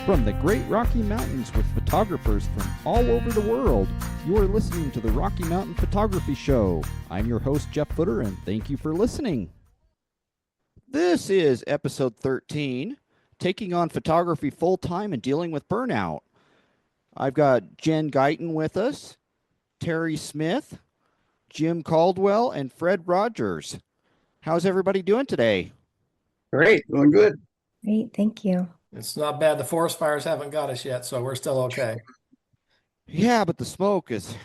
From the Great Rocky Mountains with photographers from all over the world, you are listening to the Rocky Mountain Photography Show. I'm your host, Jeff Futter, and thank you for listening. This is episode 13, Taking on Photography Full-Time and Dealing with Burnout. I've got Jen Guyton with us, Terry Smith, Jim Caldwell, and Fred Rodgers. How's everybody doing today? Great, doing good. Great, thank you. It's not bad. The forest fires haven't got us yet, so we're still okay. Yeah, but the smoke is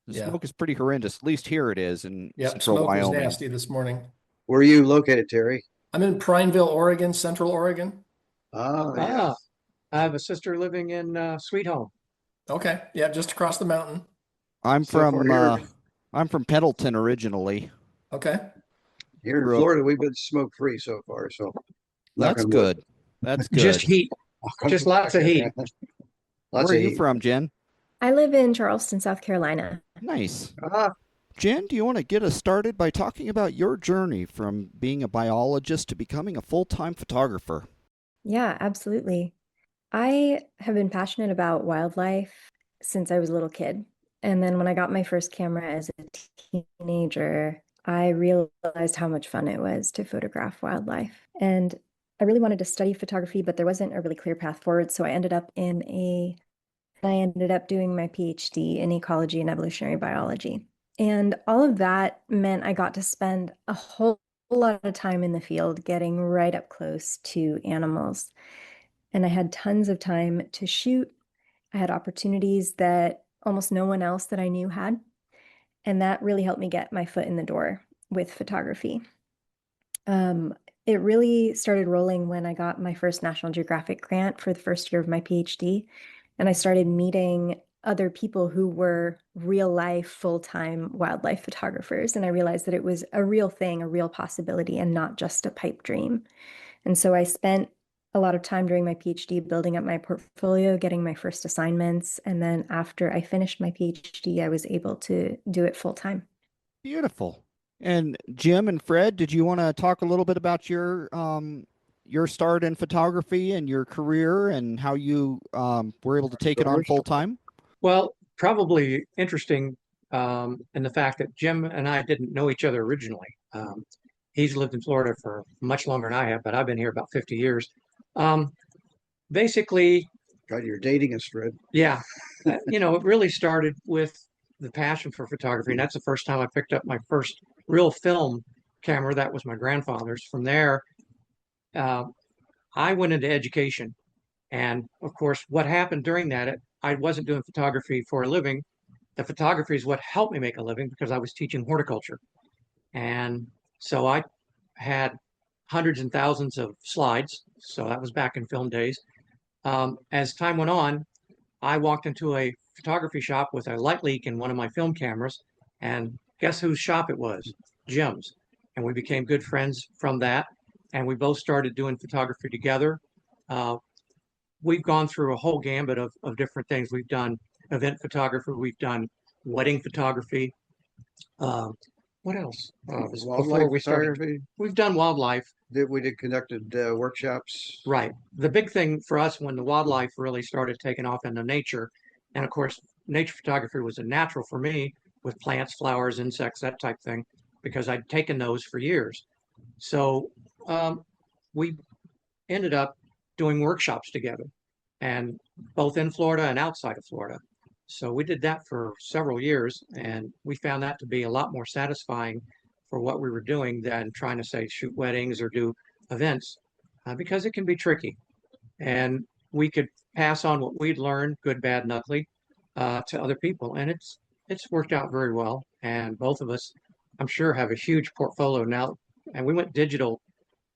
Yeah. pretty horrendous. At least here it is in Yep, central smoke was Wyoming. nasty this morning. Where are you located, Terry? I'm in Prineville, Oregon, Central Oregon. Oh, yeah. I have a sister living in Sweet Home. Okay, yeah, just across the mountain. I'm So far here- from Pendleton originally. Okay. Here in Grew up- Florida, we've been smoke-free so far, so. knock That's on wood. good. That's good. Just heat. Just lots of heat. Lots Where of are you heat. from, Jen? I live in Charleston, South Carolina. Nice. Ah, Jen, do you want to get us started by talking about your journey from being a biologist to becoming a full-time photographer? Yeah, absolutely. I have been passionate about wildlife since I was a little kid. And then when I got my first camera as a teenager, I realized how much fun it was to photograph wildlife. And I really wanted to study photography, but there wasn't a really clear path forward. So I ended up doing my PhD in ecology and evolutionary biology. And all of that meant I got to spend a whole lot of time in the field getting right up close to animals. And I had tons of time to shoot. I had opportunities that almost no one else that I knew had. And that really helped me get my foot in the door with photography. It really started rolling when I got my first National Geographic grant for the first year of my PhD. And I started meeting other people who were real life, full-time wildlife photographers. And I realized that it was a real thing, a real possibility, and not just a pipe dream. And so I spent a lot of time during my PhD building up my portfolio, getting my first assignments. And then after I finished my PhD, I was able to do it full-time. Beautiful. And Jim and Fred, did you want to talk a little bit about your start in photography and your career and how you were able to take it on full-time? Well, probably interesting in the fact that Jim and I didn't know each other originally. He's lived in Florida for much longer than I have, but I've been here about 50 years. Basically, God, you're dating us, Fred. yeah, it really started with the passion for photography. And that's the first time I picked up my first real film camera. That was my grandfather's. From there, I went into education. And of course, what happened during that, I wasn't doing photography for a living. The photography is what helped me make a living because I was teaching horticulture. And so I had hundreds and thousands of slides. So that was back in film days. As time went on, I walked into a photography shop with a light leak in one of my film cameras. And guess whose shop it was? Jim's. And we became good friends from that. And we both started doing photography together. We've gone through a whole gambit of different things. We've done event photography. We've done wedding photography. What else? Wildlife we started, photography. we've done wildlife. We did conducted workshops. Right. The big thing for us when the wildlife really started taking off into nature, and of course, nature photography was a natural for me with plants, flowers, insects, that type thing, because I'd taken those for years. So we ended up doing workshops together, and both in Florida and outside of Florida. So we did that for several years, and we found that to be a lot more satisfying for what we were doing than trying to say shoot weddings or do events, because it can be tricky. And we could pass on what we'd learned, good, bad, and ugly, to other people, and it's worked out very well. And both of us, I'm sure, have a huge portfolio now. And we went digital.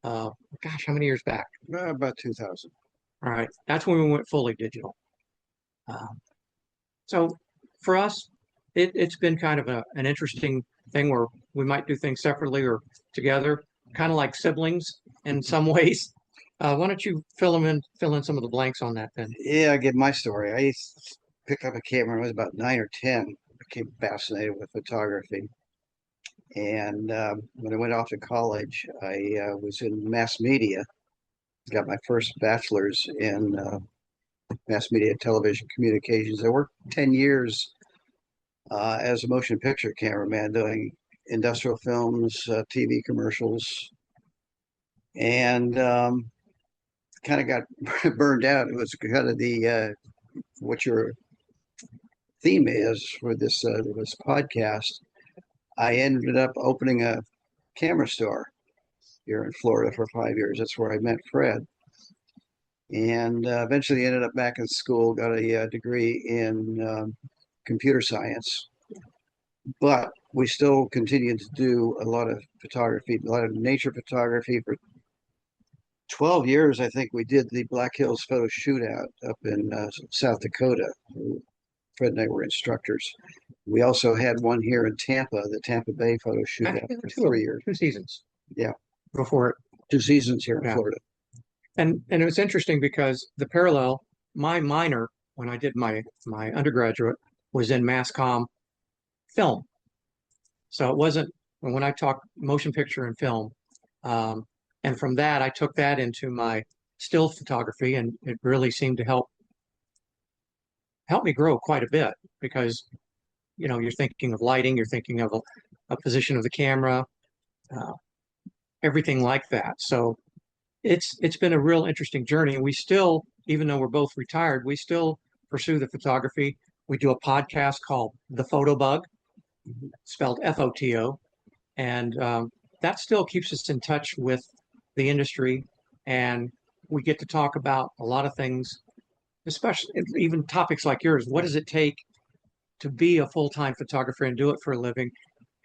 Gosh, how many years back? About 2000. All right, that's when we went fully digital. So for us, it's been kind of an interesting thing where we might do things separately or together, kind of like siblings in some ways. Why don't you fill in some of the blanks on that then? Yeah, I give my story. I picked up a camera when I was about 9 or 10. Became fascinated with photography. And when I went off to college, I was in mass media. Got my first bachelor's in mass media, television communications. I worked 10 years as a motion picture cameraman doing industrial films, TV commercials, and kind of got burned out. It was kind of the what your theme is for this podcast. I ended up opening a camera store here in Florida for 5 years. That's where I met Fred, and eventually ended up back in school. Got a degree in computer science, but we still continue to do a lot of photography, a lot of nature photography. For 12 years, I think we did the Black Hills Photo Shootout up in South Dakota. Fred and I were instructors. We also had one here in Tampa, the Tampa Bay Photo Shootout for 3 years. 2 seasons. Yeah. Before it. 2 seasons here in Florida. And it was interesting because the parallel, my minor when I did my undergraduate was in mass comm film. So it wasn't when I talk motion picture and film. And from that, I took that into my still photography, and it really seemed to help me grow quite a bit because, you're thinking of lighting, you're thinking of a position of the camera, everything like that. So it's been a real interesting journey. And we still, even though we're both retired, we still pursue the photography. We do a podcast called The Photo Bug, spelled FOTO. And that still keeps us in touch with the industry. And we get to talk about a lot of things, especially even topics like yours. What does it take to be a full-time photographer and do it for a living?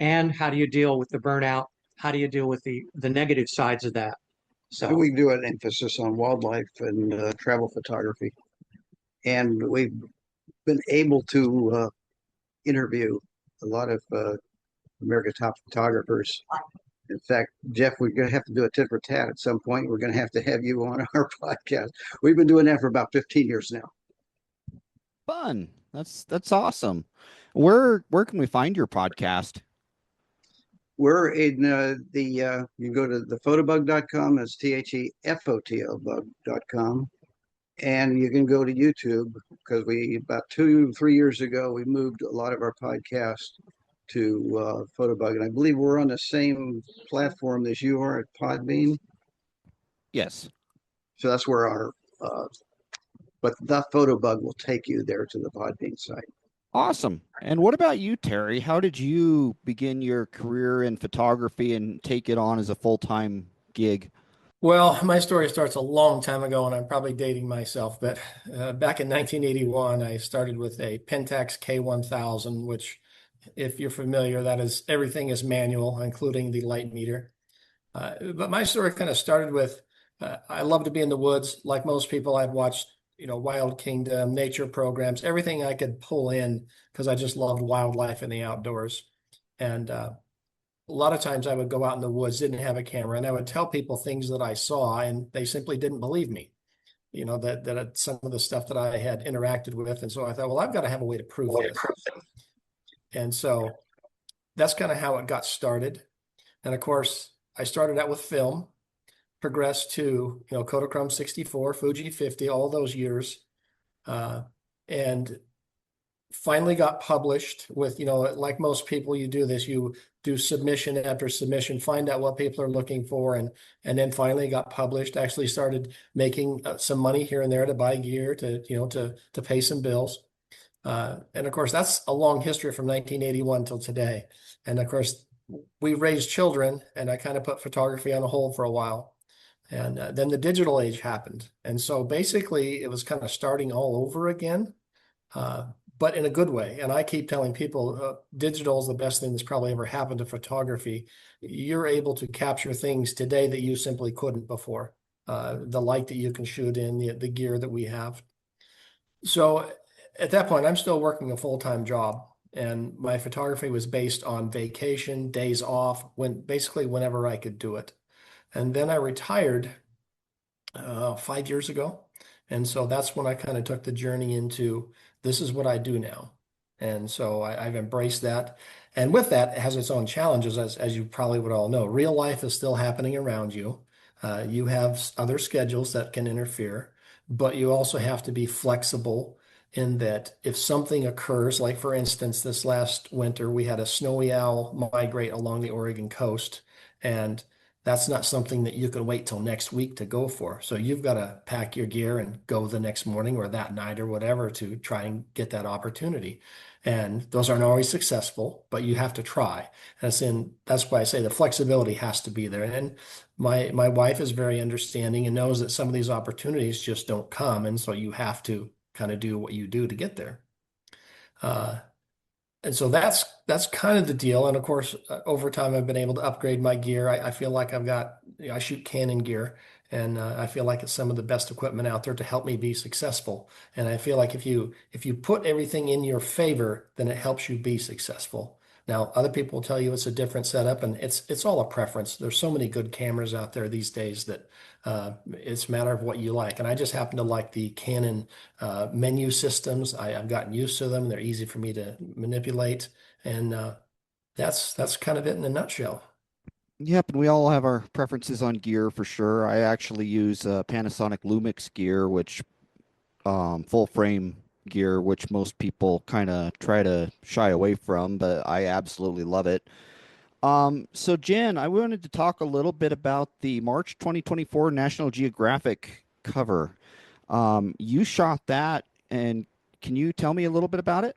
And how do you deal with the burnout? How do you deal with the negative sides of that? So we do an emphasis on wildlife and travel photography. And we've been able to interview a lot of America's top photographers. In fact, Jeff, we're going to have to do a tit for tat at some point. We're going to have you on our podcast. We've been doing that for about 15 years now. Fun. That's awesome. Where can we find your podcast? We're in you can go to thefotobug.com. That's THEFOTO bug.com. And you can go to YouTube because about 2-3 years ago, we moved a lot of our podcasts to Photobug. And I believe we're on the same platform as you are at Podbean. Yes. So that's where but the Photobug will take you there to the Podbean site. Awesome. And what about you, Terry? How did you begin your career in photography and take it on as a full-time gig? Well, my story starts a long time ago, and I'm probably dating myself, but back in 1981, I started with a Pentax K1000, which, if you're familiar, that is everything is manual, including the light meter. But my story kind of started with, I love to be in the woods. Like most people, I'd watched Wild Kingdom, nature programs, everything I could pull in because I just loved wildlife and the outdoors. And a lot of times I would go out in the woods, didn't have a camera, and I would tell people things that I saw, and they simply didn't believe me, that some of the stuff that I had interacted with. And so I thought, well, I've got to have a way to prove this. And so that's kind of how it got started. And of course, I started out with film, progressed to Kodachrome 64, Fuji 50, all those years, and finally got published with like most people, you do this, you do submission after submission, find out what people are looking for, and then finally got published. Actually started making some money here and there to buy gear to pay some bills, and of course that's a long history from 1981 till today. And of course we raised children, and I kind of put photography on hold for a while. And then the digital age happened. And so basically it was kind of starting all over again, but in a good way. And I keep telling people digital is the best thing that's probably ever happened to photography. You're able to capture things today that you simply couldn't before. The light that you can shoot in, the gear that we have. So at that point, I'm still working a full-time job. And my photography was based on vacation, days off, basically whenever I could do it. And then I retired 5 years ago. And so that's when I kind of took the journey into this is what I do now. And so I've embraced that. And with that, it has its own challenges, as you probably would all know. Real life is still happening around you. You have other schedules that can interfere. but you also have to be flexible in that if something occurs, like for instance, this last winter, we had a snowy owl migrate along the Oregon coast, and that's not something that you can wait till next week to go for. So you've got to pack your gear and go the next morning or that night or whatever to try and get that opportunity. And those aren't always successful, but you have to try. That's why I say the flexibility has to be there. And my wife is very understanding and knows that some of these opportunities just don't come, and so you have to kind of do what you do to get there. Uh, and so that's kind of the deal. And of course, over time, I've been able to upgrade my gear. I feel like I shoot Canon gear, and I feel like it's some of the best equipment out there to help me be successful. And I feel like if you put everything in your favor, then it helps you be successful. Now, other people will tell you it's a different setup, and it's all a preference. There's so many good cameras out there these days that it's a matter of what you like. And I just happen to like the Canon menu systems. I've gotten used to them. They're easy for me to manipulate, and that's kind of it in a nutshell. Yep, and we all have our preferences on gear for sure. I actually use Panasonic Lumix gear, which full frame gear, which most people kind of try to shy away from, but I absolutely love it. So Jen, I wanted to talk a little bit about the March 2024 National Geographic cover. You shot that, and can you tell me a little bit about it?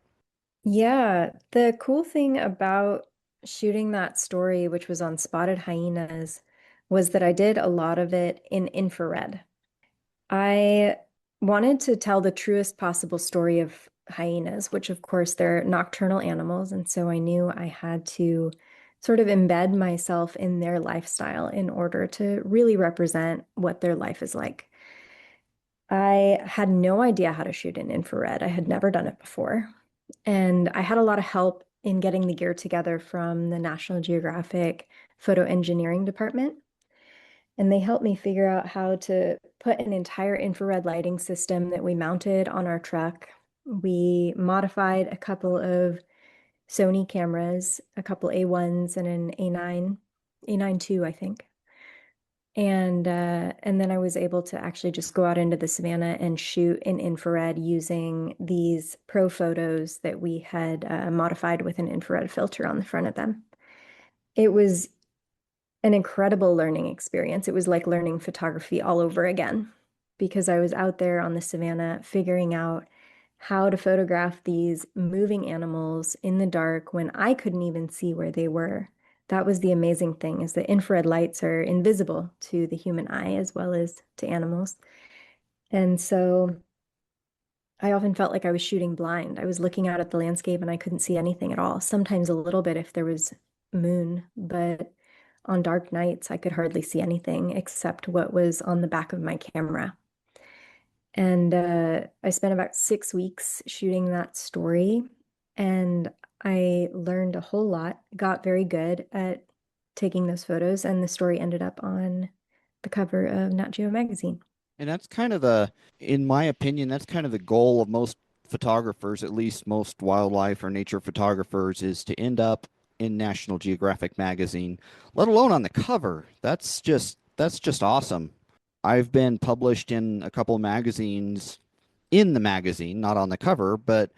Yeah, the cool thing about shooting that story, which was on spotted hyenas, was that I did a lot of it in infrared. I wanted to tell the truest possible story of hyenas, which of course they're nocturnal animals, and so I knew I had to sort of embed myself in their lifestyle in order to really represent what their life is like. I had no idea how to shoot in infrared. I had never done it before. And I had a lot of help in getting the gear together from the National Geographic photo engineering department. And they helped me figure out how to put an entire infrared lighting system that we mounted on our truck. We modified a couple of Sony cameras, a couple A1s and an A9, A9 II, I think. And then I was able to actually just go out into the savannah and shoot in infrared using these pro photos that we had modified with an infrared filter on the front of them. It was an incredible learning experience. It was like learning photography all over again because I was out there on the savannah figuring out how to photograph these moving animals in the dark when I couldn't even see where they were. That was the amazing thing is that infrared lights are invisible to the human eye as well as to animals. And so I often felt like I was shooting blind. I was looking out at the landscape and I couldn't see anything at all. Sometimes a little bit if there was moon, but on dark nights I could hardly see anything except what was on the back of my camera. And I spent about 6 weeks shooting that story, and I learned a whole lot, got very good at taking those photos, and the story ended up on the cover of Nat Geo magazine. And that's kind of in my opinion, that's kind of the goal of most photographers, at least most wildlife or nature photographers, is to end up in National Geographic magazine, let alone on the cover. That's just awesome. I've been published in a couple of magazines in the magazine, not on the cover, but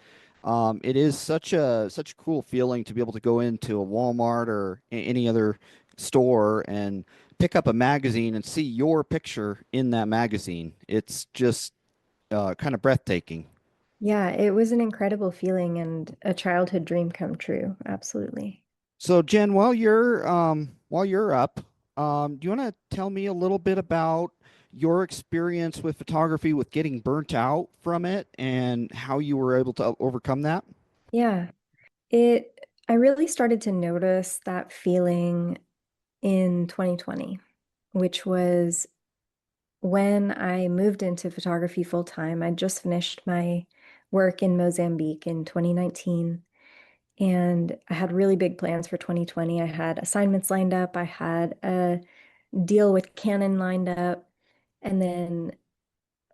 it is such a cool feeling to be able to go into a Walmart or any other store and pick up a magazine and see your picture in that magazine. It's just kind of breathtaking. Yeah, it was an incredible feeling and a childhood dream come true. Absolutely. So Jen, while you're up, do you want to tell me a little bit about your experience with photography, with getting burnt out from it, and how you were able to overcome that? Yeah, I really started to notice that feeling in 2020, which was when I moved into photography full time. I just finished my work in Mozambique in 2019, and I had really big plans for 2020. I had assignments lined up, I had a deal with Canon lined up, and then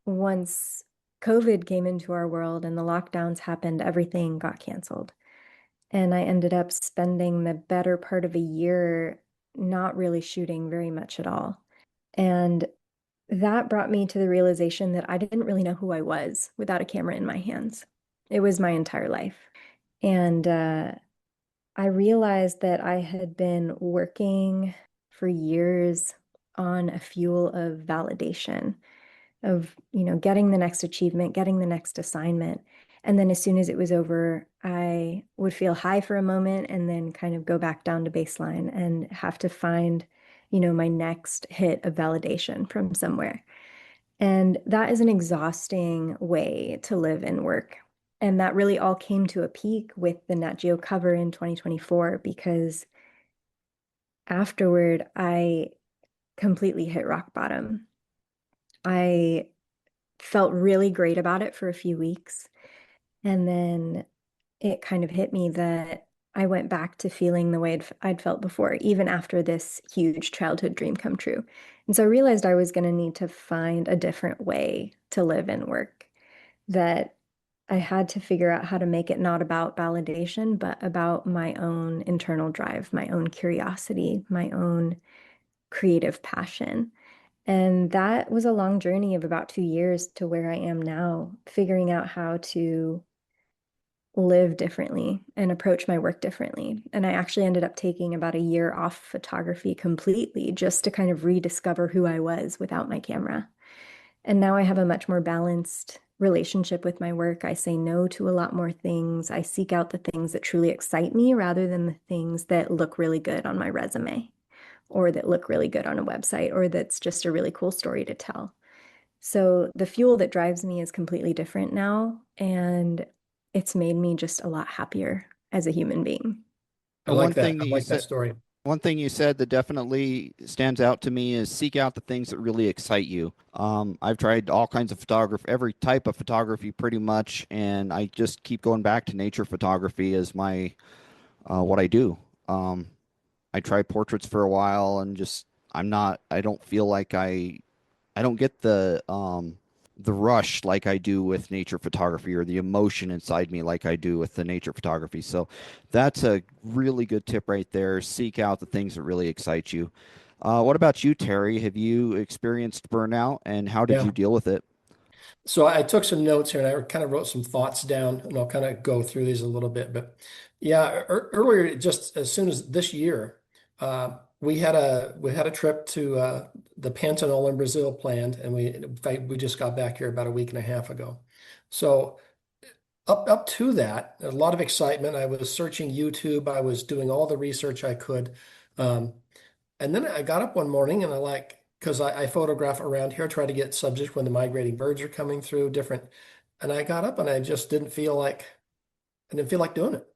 once COVID came into our world and the lockdowns happened, everything got canceled. And I ended up spending the better part of a year not really shooting very much at all. And that brought me to the realization that I didn't really know who I was without a camera in my hands. It was my entire life. And I realized that I had been working for years on a fuel of validation, of, getting the next achievement, getting the next assignment. And then as soon as it was over, I would feel high for a moment and then kind of go back down to baseline and have to find, my next hit of validation from somewhere. And that is an exhausting way to live and work. And that really all came to a peak with the Nat Geo cover in 2024, because afterward, I completely hit rock bottom. I felt really great about it for a few weeks. And then it kind of hit me that I went back to feeling the way I'd felt before, even after this huge childhood dream come true. And so I realized I was going to need to find a different way to live and work, that I had to figure out how to make it not about validation, but about my own internal drive, my own curiosity, my own creative passion. And that was a long journey of about 2 years to where I am now, figuring out how to live differently and approach my work differently. And I actually ended up taking about a year off photography completely just to kind of rediscover who I was without my camera. And now I have a much more balanced relationship with my work. I say no to a lot more things. I seek out the things that truly excite me rather than the things that look really good on my resume or that look really good on a website or that's just a really cool story to tell. So the fuel that drives me is completely different now, and it's made me just a lot happier as a human being. I And like that. I like that story. one thing you said that definitely stands out to me is seek out the things that really excite you. I've tried all kinds of photography, every type of photography pretty much, and I just keep going back to nature photography as my what I do. I tried portraits for a while and just I don't feel like I don't get the rush like I do with nature photography or the emotion inside me like I do with the nature photography. So that's a really good tip right there. Seek out the things that really excite you. What about you, Terry? Have you experienced burnout and how did Yeah. you deal with it? So I took some notes here and I kind of wrote some thoughts down and I'll kind of go through these a little bit. But yeah, earlier, just as soon as this year, we had a trip to the Pantanal in Brazil planned, and in fact, we just got back here about a week and a half ago. So up to that, a lot of excitement. I was searching YouTube. I was doing all the research I could. Um, and then I got up one morning and because I photograph around here, I try to get subjects when the migrating birds are coming through, different. And I got up and I didn't feel like doing it.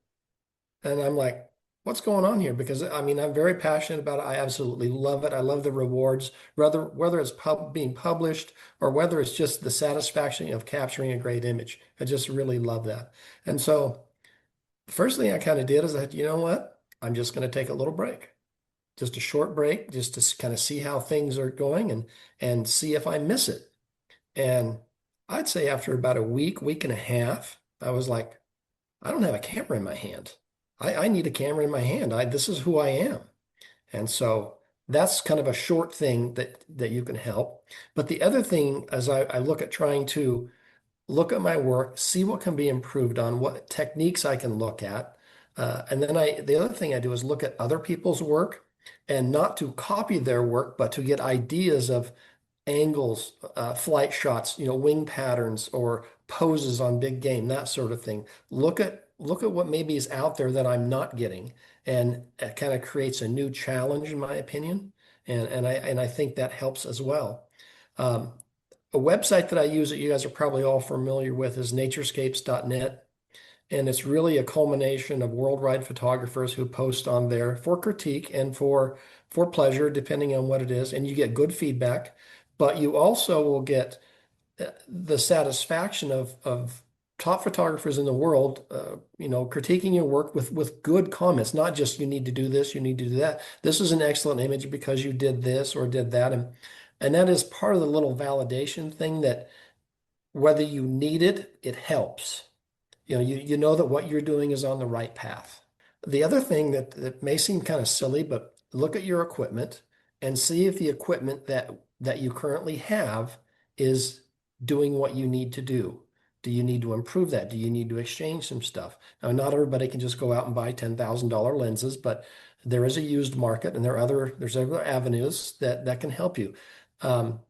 And I'm like, what's going on here? Because I mean, I'm very passionate about it. I absolutely love it. I love the rewards, whether it's being published or whether it's just the satisfaction of capturing a great image. I just really love that. And so the first thing I kind of did is that, you know what? I'm just going to take a little break, just a short break, just to kind of see how things are going and see if I miss it. And I'd say after about a week and a half, I was like, I don't have a camera in my hand. I need a camera in my hand. This is who I am. And so that's kind of a short thing that you can help. But the other thing, as I look at trying to look at my work, see what can be improved on, what techniques I can look at. And then the other thing I do is look at other people's work and not to copy their work, but to get ideas of angles, flight shots, wing patterns or poses on big game, that sort of thing. Look at what maybe is out there that I'm not getting, and it kind of creates a new challenge, in my opinion. And I think that helps as well. Um, a website that I use that you guys are probably all familiar with is naturescapes.net. And it's really a culmination of worldwide photographers who post on there for critique and for pleasure, depending on what it is. And you get good feedback, but you also will get the satisfaction of top photographers in the world, critiquing your work with good comments, not just you need to do this, you need to do that. This is an excellent image because you did this or did that. And that is part of the little validation thing that whether you need it, it helps. You know that what you're doing is on the right path. The other thing that may seem kind of silly, but look at your equipment and see if the equipment that that you currently have is doing what you need to do. Do you need to improve that? Do you need to exchange some stuff? Now, not everybody can just go out and buy $10,000 lenses, but there is a used market, and there's other avenues that can help you. Um,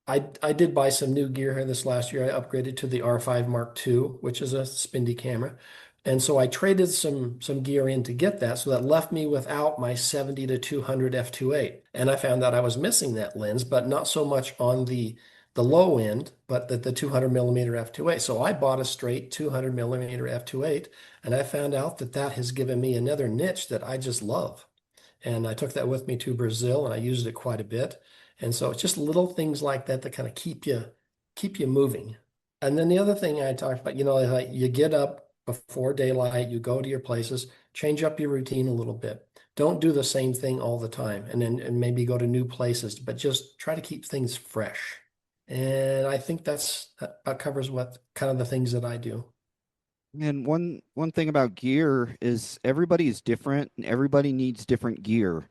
I did buy some new gear here this last year. I upgraded to the R5 Mark II, which is a spindy camera. And so I traded some gear in to get that. So that left me without my 70 to 200 f2.8. And I found out I was missing that lens, but not so much on the low end, but the 200 millimeter f2.8. So I bought a straight 200 millimeter f2.8, and I found out that has given me another niche that I just love. And I took that with me to Brazil, and I used it quite a bit. And so it's just little things like that kind of keep you moving. And then the other thing I talked about, like you get up before daylight, you go to your places, change up your routine a little bit. Don't do the same thing all the time, and maybe go to new places, but just try to keep things fresh. And I think that covers what kind of the things that I do. And one thing about gear is everybody is different and everybody needs different gear.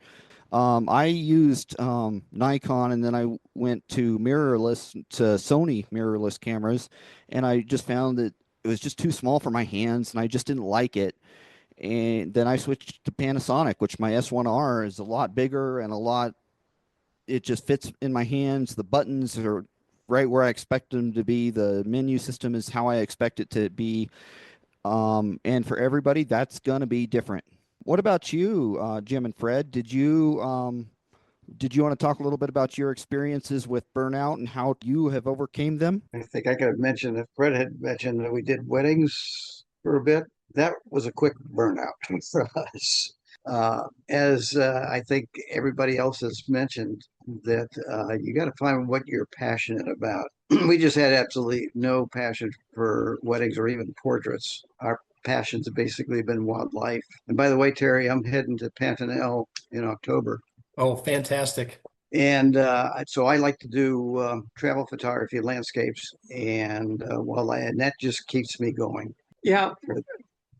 I used Nikon, and then I went to Sony mirrorless cameras, and I just found that it was just too small for my hands, and I just didn't like it. And then I switched to Panasonic, which my S1R is a lot bigger and it just fits in my hands. The buttons are right where I expect them to be. The menu system is how I expect it to be. And for everybody, that's going to be different. What about you, Jim and Fred? Did you want to talk a little bit about your experiences with burnout and how you have overcame them? I think I could have mentioned, if Fred had mentioned that we did weddings for a bit, that was a quick burnout for us. As I think everybody else has mentioned, that you got to find what you're passionate about. We just had absolutely no passion for weddings or even portraits. Our passions have basically been wildlife. And by the way, Terry, I'm heading to Pantanal in October. Oh, fantastic. And so I like to do travel photography, landscapes, and and that just keeps me going. Yeah.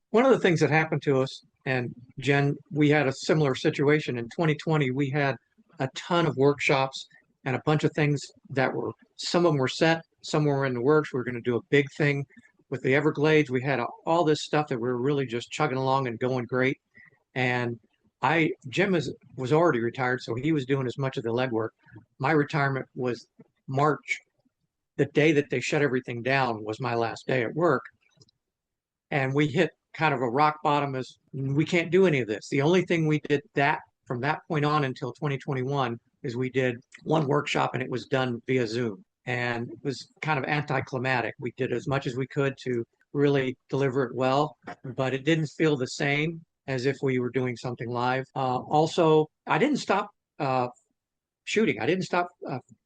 One of the things that happened to us, and Jen, we had a similar situation in 2020. We had a ton of workshops and a bunch of things some of them were set, some were in the works. We were going to do a big thing with the Everglades. We had all this stuff that we were really just chugging along and going great. And Jim was already retired, so he was doing as much of the legwork. My retirement was March. The day that they shut everything down was my last day at work. And we hit kind of a rock bottom as we can't do any of this. The only thing we did from that point on until 2021 is we did one workshop, and it was done via Zoom. And it was kind of anticlimactic. We did as much as we could to really deliver it well, but it didn't feel the same as if we were doing something live. Also, I didn't stop shooting. I didn't stop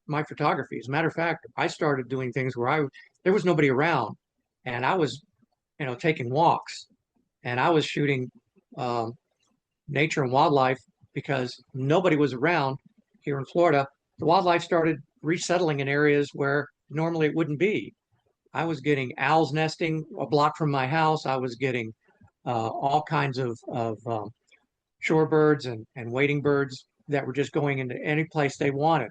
my photography. As a matter of fact, I started doing things where there was nobody around, and I was, taking walks, and I was shooting nature and wildlife because nobody was around here in Florida. The wildlife started resettling in areas where normally it wouldn't be. I was getting owls nesting a block from my house. I was getting all kinds of shorebirds and wading birds that were just going into any place they wanted.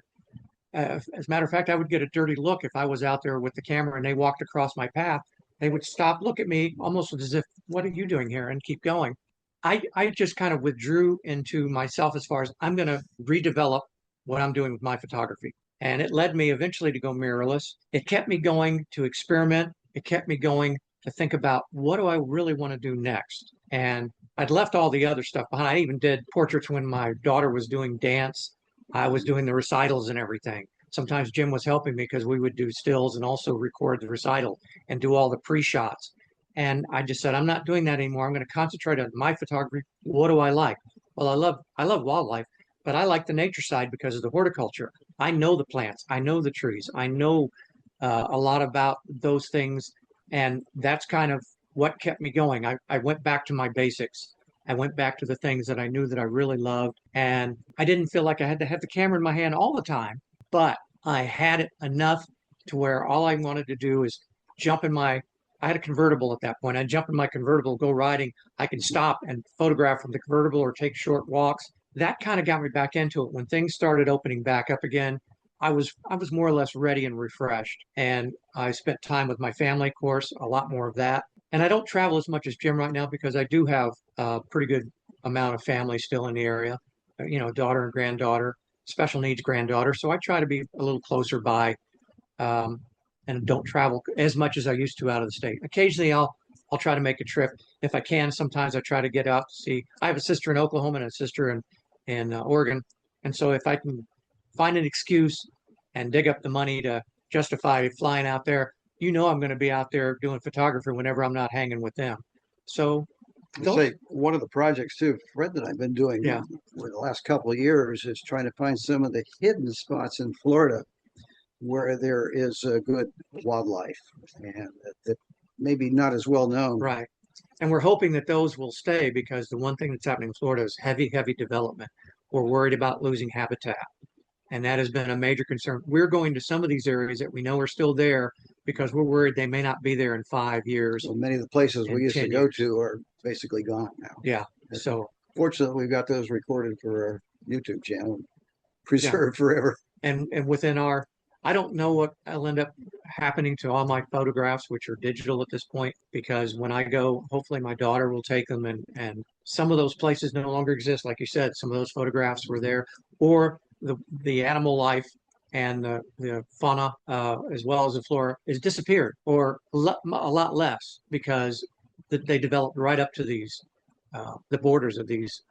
As a matter of fact, I would get a dirty look if I was out there with the camera and they walked across my path. They would stop, look at me almost as if, what are you doing here? And keep going. I just kind of withdrew into myself as far as I'm going to redevelop what I'm doing with my photography. And it led me eventually to go mirrorless. It kept me going to experiment. It kept me going to think about, what do I really want to do next? And I'd left all the other stuff behind. I even did portraits when my daughter was doing dance. I was doing the recitals and everything. Sometimes Jim was helping me because we would do stills and also record the recital and do all the pre-shots. And I just said, I'm not doing that anymore. I'm going to concentrate on my photography. What do I like? Well, I love wildlife, but I like the nature side because of the horticulture. I know the plants. I know the trees. I know a lot about those things. And that's kind of what kept me going. I went back to my basics. I went back to the things that I knew that I really loved. And I didn't feel like I had to have the camera in my hand all the time, but I had it enough to where all I wanted to do is I had a convertible at that point. I'd jump in my convertible, go riding. I could stop and photograph from the convertible or take short walks. That kind of got me back into it. When things started opening back up again, I was more or less ready and refreshed. And I spent time with my family, of course, a lot more of that. And I don't travel as much as Jim right now because I do have a pretty good amount of family still in the area, daughter and granddaughter, special needs granddaughter. So I try to be a little closer by, um, and don't travel as much as I used to out of the state. Occasionally I'll try to make a trip if I can. Sometimes I try to get out to see. I have a sister in Oklahoma and a sister in Oregon, and so if I can find an excuse and dig up the money to justify flying out there, I'm going to be out there doing photography whenever I'm not hanging with them. So Say one of the projects too, Fred, that I've been doing for the last couple of years is trying to find some of the hidden spots in Florida where there is a good wildlife and that maybe not as well known. Right. And we're hoping that those will stay because the one thing that's happening in Florida is heavy, heavy development. We're worried about losing habitat. And that has been a major concern. We're going to some of these areas that we know are still there because we're worried they may not be there in 5 years. So many of the places we used to go to are basically gone now. Yeah. So fortunately, we've got those recorded for our YouTube channel, preserved forever. And within I don't know what will end up happening to all my photographs, which are digital at this point, because when I go, hopefully my daughter will take them and some of those places no longer exist. Like you said, some of those photographs were there, or the animal life and the fauna, as well as the flora, is disappeared, or a lot less because they developed right up to these, the borders of these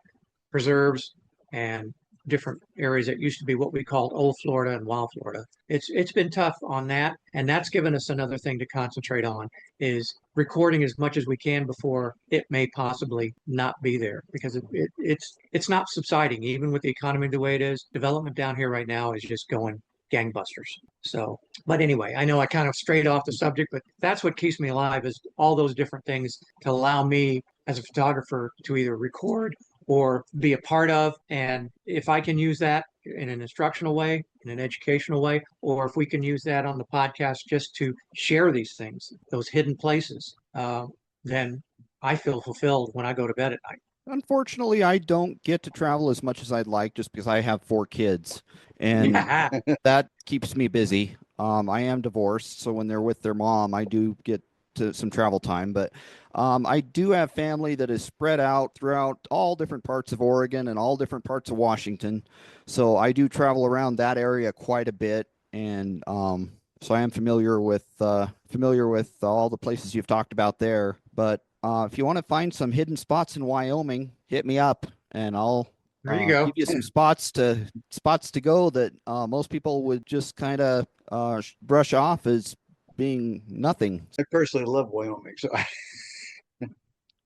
preserves and different areas that used to be what we called old Florida and wild Florida. It's been tough on that, and that's given us another thing to concentrate on is recording as much as we can before it may possibly not be there, because it's not subsiding even with the economy the way it is. Development down here right now is just going gangbusters. So, but anyway, I know I kind of strayed off the subject, but that's what keeps me alive is all those different things to allow me as a photographer to either record or be a part of. And if I can use that in an instructional way, in an educational way, or if we can use that on the podcast just to share these things, those hidden places, then I feel fulfilled when I go to bed at night. Unfortunately, I don't get to travel as much as I'd like just because I have 4 kids, and that keeps me busy. I am divorced, so when they're with their mom, I do get to some travel time, but I do have family that is spread out throughout all different parts of Oregon and all different parts of Washington. So I do travel around that area quite a bit, and so I am familiar with all the places you've talked about there. But if you want to find some hidden spots in Wyoming, hit me up, and I'll there you go. give you some spots to go that most people would just kind of brush off as being nothing. I personally love Wyoming, so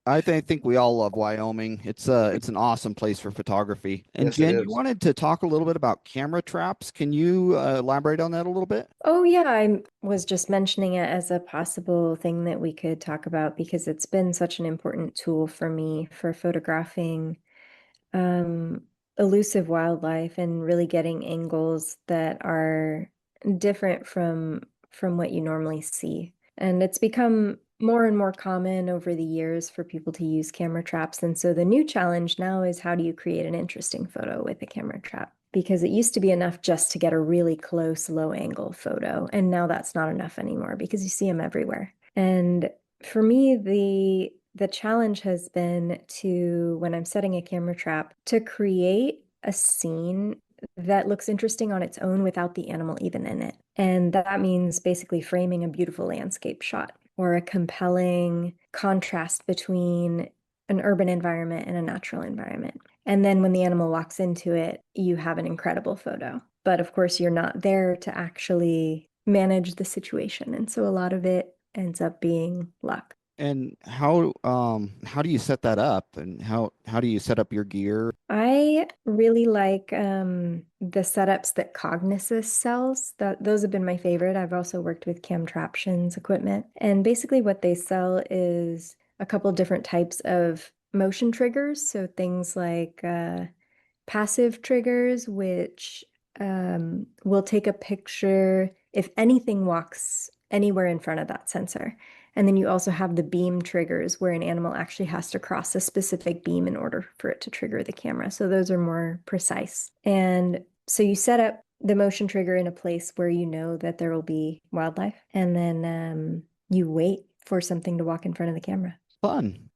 I think we all love Wyoming. It's an awesome place for photography. And yes, Jen, you wanted to talk a little bit about camera traps. Can you elaborate on that a little bit? Oh, yeah, I was just mentioning it as a possible thing that we could talk about because it's been such an important tool for me for photographing elusive wildlife and really getting angles that are different from what you normally see. And it's become more and more common over the years for people to use camera traps. And so the new challenge now is how do you create an interesting photo with a camera trap? Because it used to be enough just to get a really close, low angle photo. And now that's not enough anymore because you see them everywhere. And for me, the challenge has been to, when I'm setting a camera trap, to create a scene that looks interesting on its own without the animal even in it. And that means basically framing a beautiful landscape shot or a compelling contrast between an urban environment and a natural environment. And then when the animal walks into it, you have an incredible photo. But of course, you're not there to actually manage the situation. And so a lot of it ends up being luck. And how do you set that up, and how do you set up your gear? I really like the setups that Cognisys sells. Those have been my favorite. I've also worked with Camtraption's equipment. And basically what they sell is a couple different types of motion triggers. So things like passive triggers, which will take a picture if anything walks anywhere in front of that sensor. And then you also have the beam triggers where an animal actually has to cross a specific beam in order for it to trigger the camera. So those are more precise. And so you set up the motion trigger in a place where you know that there will be wildlife, and then you wait for something to walk in front of the camera. Fun.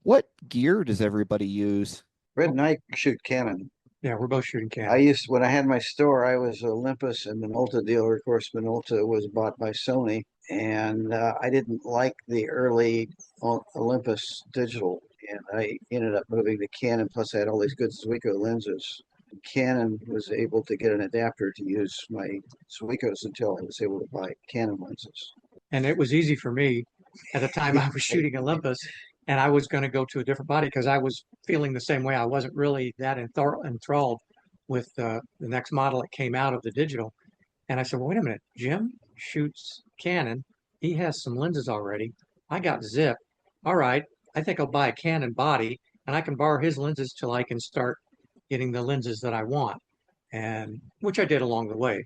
What gear does everybody use? Red and I shoot Canon. Yeah, we're both shooting I Canon. when I had my store, I was an Olympus and Minolta dealer. Of course, Minolta was bought by Sony, and I didn't like the early Olympus digital, and I ended up moving to Canon. Plus, I had all these good Zuiko lenses. Canon was able to get an adapter to use my Zuikos until I was able to buy Canon lenses. And it was easy for me at the time I was shooting Olympus and I was going to go to a different body because I was feeling the same way. I wasn't really that enthralled with the next model that came out of the digital. And I said, well, wait a minute, Jim shoots Canon. He has some lenses already. I got Zip. All right, I think I'll buy a Canon body and I can borrow his lenses till I can start getting the lenses that I want. And which I did along the way.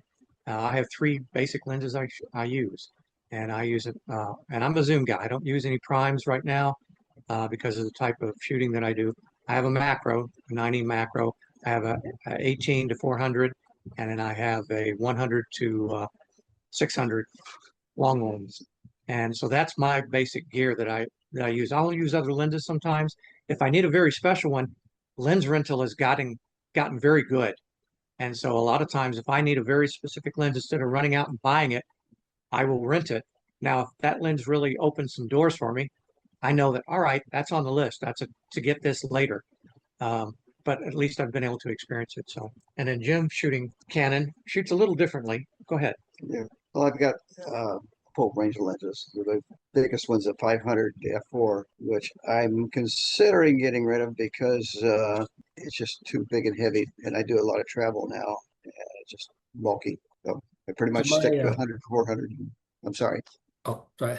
I have three basic lenses I use, and I use it. And I'm a zoom guy. I don't use any primes right now because of the type of shooting that I do. I have a macro, a 90 macro. I have a 18 to 400, and then I have a 100 to 600 long lens. And so that's my basic gear that I use. I'll use other lenses sometimes. If I need a very special one, lens rental has gotten very good. And so a lot of times, if I need a very specific lens, instead of running out and buying it, I will rent it. Now, if that lens really opens some doors for me, I know that, all right, that's on the list. To get this later. But at least I've been able to experience it. So, and then Jim shooting Canon shoots a little differently. Go ahead. Yeah. Well, I've got full range lenses. The biggest one's a 500 f4, which I'm considering getting rid of because it's just too big and heavy, and I do a lot of travel now, and it's just bulky. So I pretty much stick to 100, 400. I'm sorry. Oh, right.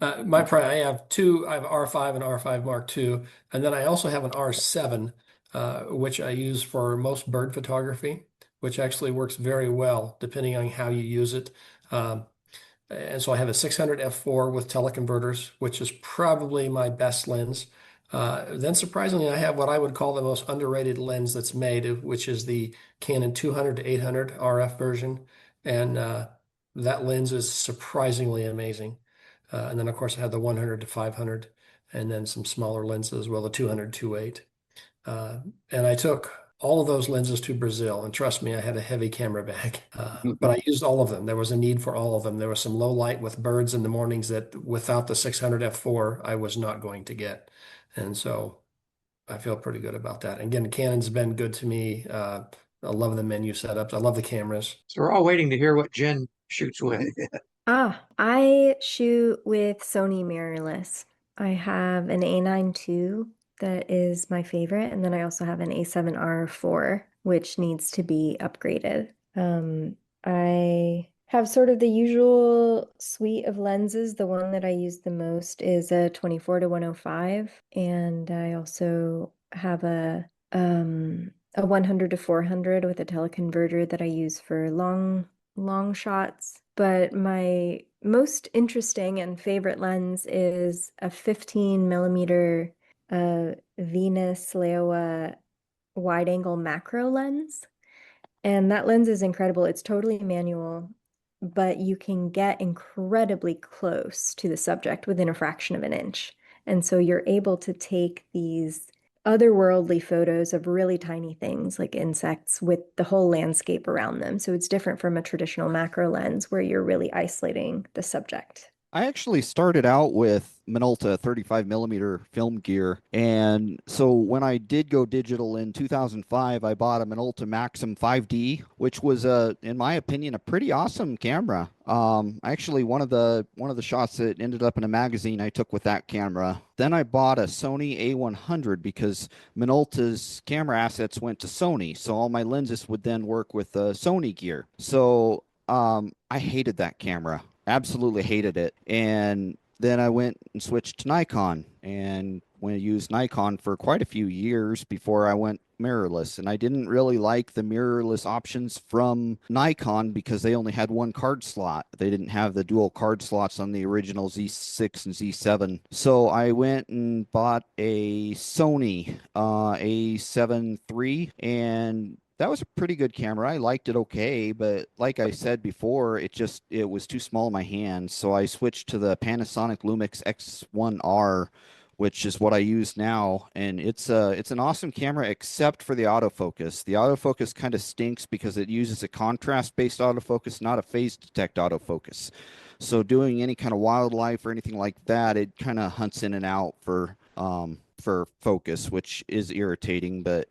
I have two. I have R5 and R5 Mark II, and then I also have an R7, which I use for most bird photography, which actually works very well depending on how you use it. And so I have a 600 f4 with teleconverters, which is probably my best lens. Then surprisingly, I have what I would call the most underrated lens that's made, which is the Canon 200 to 800 RF version. And that lens is surprisingly amazing. And then, of course, I have the 100 to 500 and then some smaller lenses as well, the 200 2.8. And I took all of those lenses to Brazil. And trust me, I had a heavy camera bag, but I used all of them. There was a need for all of them. There was some low light with birds in the mornings that without the 600 f4, I was not going to get. And so I feel pretty good about that. Again, Canon's been good to me. I love the menu setups. I love the cameras. So we're all waiting to hear what Jen shoots with. I shoot with Sony mirrorless. I have an A9 II that is my favorite, and then I also have an A7R4, which needs to be upgraded. I have sort of the usual suite of lenses. The one that I use the most is a 24 to 105, and I also have a 100 to 400 with a teleconverter that I use for long shots. But my most interesting and favorite lens is a 15 millimeter Venus Leoa wide angle macro lens. And that lens is incredible. It's totally manual, but you can get incredibly close to the subject within a fraction of an inch. And so you're able to take these otherworldly photos of really tiny things like insects with the whole landscape around them. So it's different from a traditional macro lens where you're really isolating the subject. I actually started out with Minolta 35 millimeter film gear. And so when I did go digital in 2005, I bought a Minolta Maxim 5D, which was in my opinion, a pretty awesome camera. Actually one of the shots that ended up in a magazine I took with that camera. Then I bought a Sony A100 because Minolta's camera assets went to Sony. So all my lenses would then work with Sony gear. So I hated that camera. Absolutely hated it. And then I went and switched to Nikon and used Nikon for quite a few years before I went mirrorless. And I didn't really like the mirrorless options from Nikon because they only had one card slot. They didn't have the dual card slots on the original Z6 and Z7. So I went and bought a Sony A7 III, and that was a pretty good camera. I liked it okay, but like I said before, it was too small in my hand, so I switched to the Panasonic Lumix X1R, which is what I use now, and it's an awesome camera except for the autofocus. The autofocus kind of stinks because it uses a contrast-based autofocus, not a phase detect autofocus. So doing any kind of wildlife or anything like that, it kind of hunts in and out for focus, which is irritating, but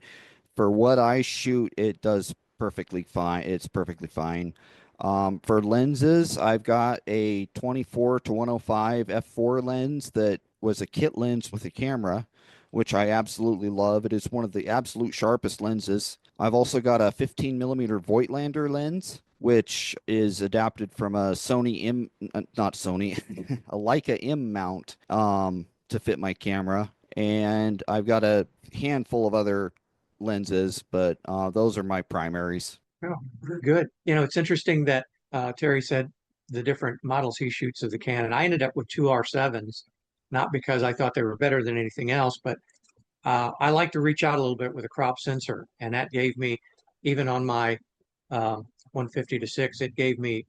for what I shoot, it does perfectly fine. It's perfectly fine. For lenses, I've got a 24 to 105 f4 lens that was a kit lens with a camera, which I absolutely love. It is one of the absolute sharpest lenses. I've also got a 15 millimeter Voigtlander lens, which is adapted from a Sony M, not Sony, a Leica M mount to fit my camera. And I've got a handful of other lenses, but those are my primaries. Oh, very good. It's interesting that Terry said the different models he shoots of the Canon. I ended up with two R7s, not because I thought they were better than anything else, but I like to reach out a little bit with a crop sensor, and that gave me, even on my 150 to 6, it gave me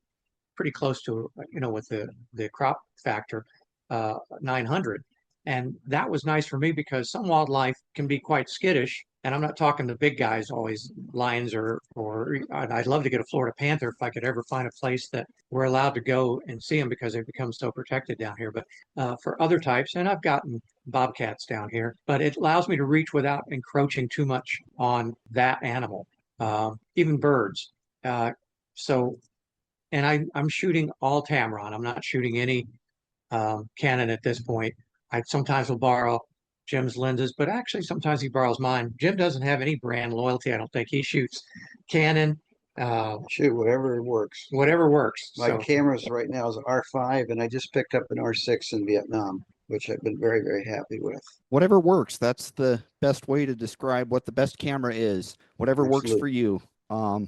pretty close to, with the crop factor, 900. And that was nice for me because some wildlife can be quite skittish. And I'm not talking the big guys, always lions or I'd love to get a Florida panther if I could ever find a place that we're allowed to go and see them because they've become so protected down here. But for other types, and I've gotten bobcats down here, but it allows me to reach without encroaching too much on that animal, even birds. So, and I'm shooting all Tamron. I'm not shooting any Canon at this point. I sometimes will borrow Jim's lenses, but actually sometimes he borrows mine. Jim doesn't have any brand loyalty. I don't think he shoots Canon. Shoot, whatever works. Whatever works. My cameras right now is R5, and I just picked up an R6 in Vietnam, which I've been very, very happy with. Whatever works. That's the best way to describe what the best camera is. Whatever works for you. And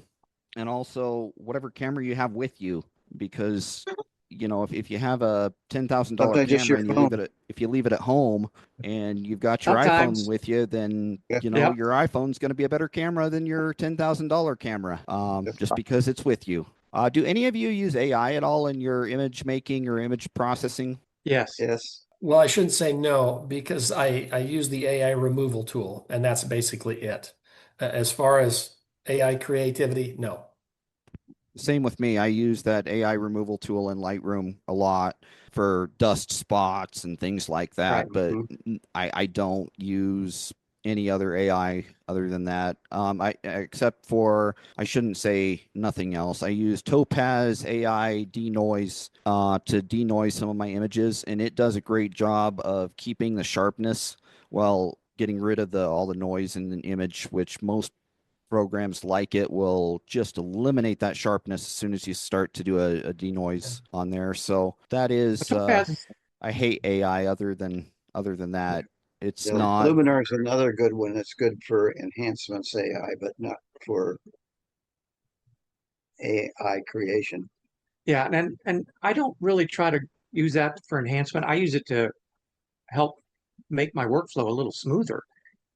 also whatever camera you have with you, because if you have a $10,000 camera and if you leave it at home and you've got your iPhone with you, then your iPhone's going to be a better camera than your $10,000 camera, just because it's with you. Do any of you use AI at all in your image making or image processing? Yes. Well, I shouldn't say no, because I use the AI removal tool, and that's basically it. As far as AI creativity, no. Same with me. I use that AI removal tool in Lightroom a lot for dust spots and things like that, but I don't use any other AI other than that. Except for, I shouldn't say nothing else. I use Topaz AI denoise to denoise some of my images, and it does a great job of keeping the sharpness while getting rid of all the noise in an image, which most programs like it will just eliminate that sharpness as soon as you start to do a denoise on there. So that is, I hate AI other than that. It's not. Luminar is another good one. It's good for enhancements AI, but not for AI creation. Yeah, and I don't really try to use that for enhancement. I use it to help make my workflow a little smoother.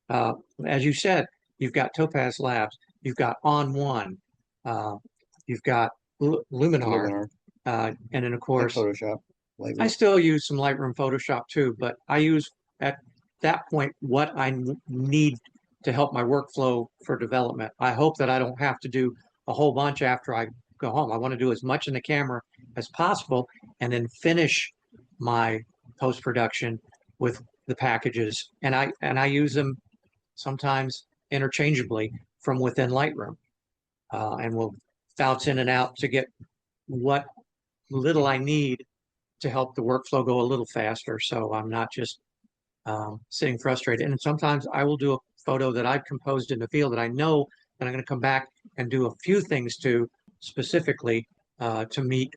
As you said, you've got Topaz Labs, you've got On One, you've got Luminar, and then of course Photoshop. Lightroom. I still use some Lightroom Photoshop too, but I use at that point what I need to help my workflow for development. I hope that I don't have to do a whole bunch after I go home. I want to do as much in the camera as possible and then finish my post-production with the packages. And I use them sometimes interchangeably from within Lightroom, and we'll bounce in and out to get what little I need to help the workflow go a little faster, so I'm not just sitting frustrated. And sometimes I will do a photo that I've composed in the field that I know that I'm going to come back and do a few things to specifically to meet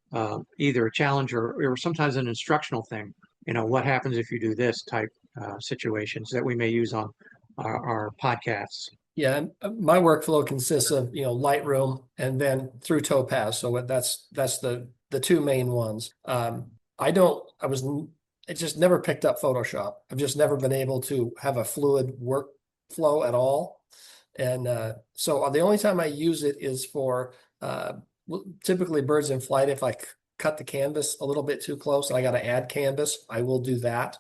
either a challenge or sometimes an instructional thing. What happens if you do this type situations that we may use on our podcasts. Yeah, my workflow consists of Lightroom and then through Topaz. So that's the two main ones. I just never picked up Photoshop. I've just never been able to have a fluid workflow at all. And so the only time I use it is for typically birds in flight. If I cut the canvas a little bit too close and I got to add canvas, I will do that.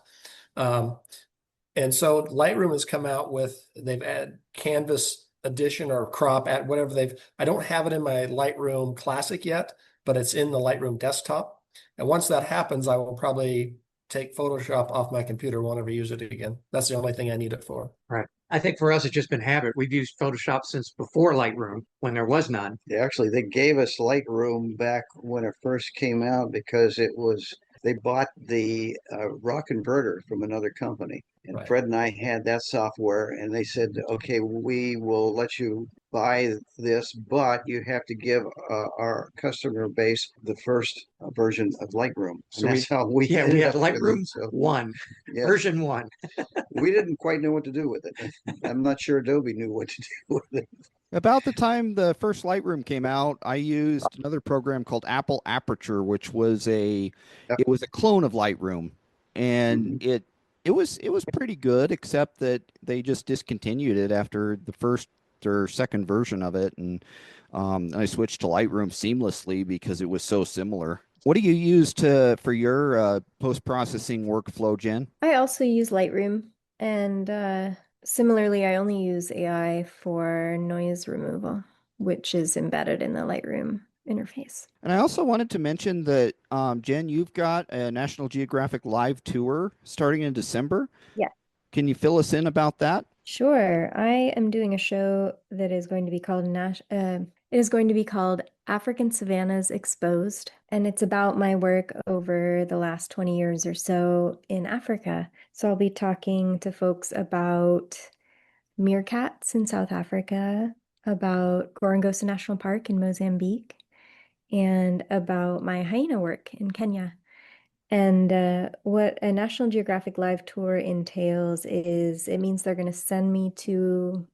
And so Lightroom has come out with, they've added canvas edition or crop at whatever I don't have it in my Lightroom Classic yet, but it's in the Lightroom desktop. And once that happens, I will probably take Photoshop off my computer, won't ever use it again. That's the only thing I need it for. Right. I think for us, it's just been habit. We've used Photoshop since before Lightroom when there was none. Actually, they gave us Lightroom back when it first came out because they bought the raw converter from another company. And Right. Fred and I had that software, and they said, okay, we will let you buy this, but you have to give our customer base the first version of Lightroom. And So that's how we we had ended up with Lightroom it. So, 1, yeah, version 1. we didn't quite know what to do with it. I'm not sure Adobe knew what to do with it. About the time the first Lightroom came out, I used another program called Apple Aperture, which was it was a clone of Lightroom, and it was pretty good, except that they just discontinued it after the first or second version of it, and I switched to Lightroom seamlessly because it was so similar. What do you use for your post-processing workflow, Jen? I also use Lightroom, and similarly, I only use AI for noise removal, which is embedded in the Lightroom interface. And I also wanted to mention that, Jen, you've got a National Geographic live tour starting in December. Yeah. Can you fill us in about that? Sure. I am doing a show that is going to be called it is going to be called African Savannas Exposed, and it's about my work over the last 20 years or so in Africa. So I'll be talking to folks about meerkats in South Africa, about Gorongosa National Park in Mozambique, and about my hyena work in Kenya. And what a National Geographic Live tour entails is it means they're going to send me to,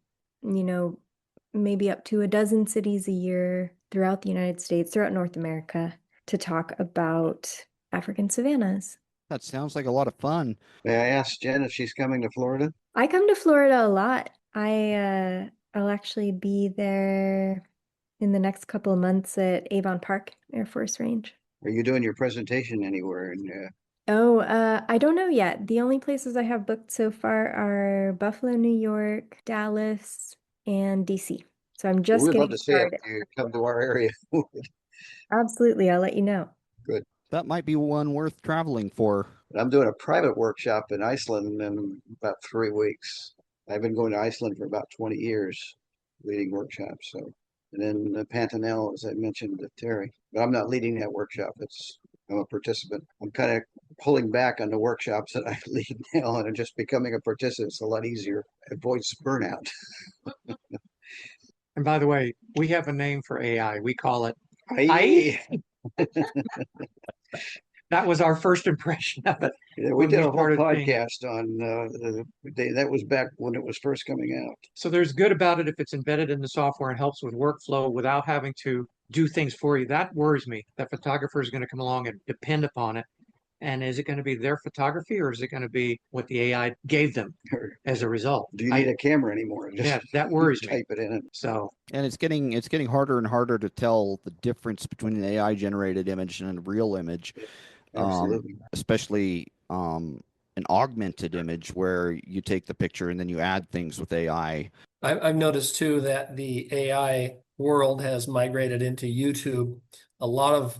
maybe up to a dozen cities a year throughout the United States, throughout North America, to talk about African savannas. That sounds like a lot of fun. May I ask Jen if she's coming to Florida? I come to Florida a lot. I'll actually be there in the next couple of months at Avon Park Air Force Range. Are you doing your presentation anywhere? I don't know yet. The only places I have booked so far are Buffalo, New York, Dallas, and DC. So I'm just we'd love getting to see it started. if you come to our area. Absolutely, I'll let you know. Good. That might be one worth traveling for. I'm doing a private workshop in Iceland in about 3 weeks. I've been going to Iceland for about 20 years, leading workshops. So, and then Pantanal, as I mentioned to Terry, but I'm not leading that workshop. I'm a participant. I'm kind of pulling back on the workshops that I lead now, and just becoming a participant. It's a lot easier. Avoids burnout. And by the way, we have a name for AI. We call it Aye. That was our first impression of it. Yeah, we when did we a whole started seeing it. podcast on that was back when it was first coming out. So there's good about it if it's embedded in the software and helps with workflow without having to do things for you. That worries me. That photographer is going to come along and depend upon it. And is it going to be their photography or is it going to be what the AI gave them as a result? Do you need a camera anymore? Yeah, that worries me. Type it in. So, And it's getting harder and harder to tell the difference between an AI generated image and a real image. Absolutely. Especially an augmented image where you take the picture and then you add things with AI. I've noticed too that the AI world has migrated into YouTube. A lot of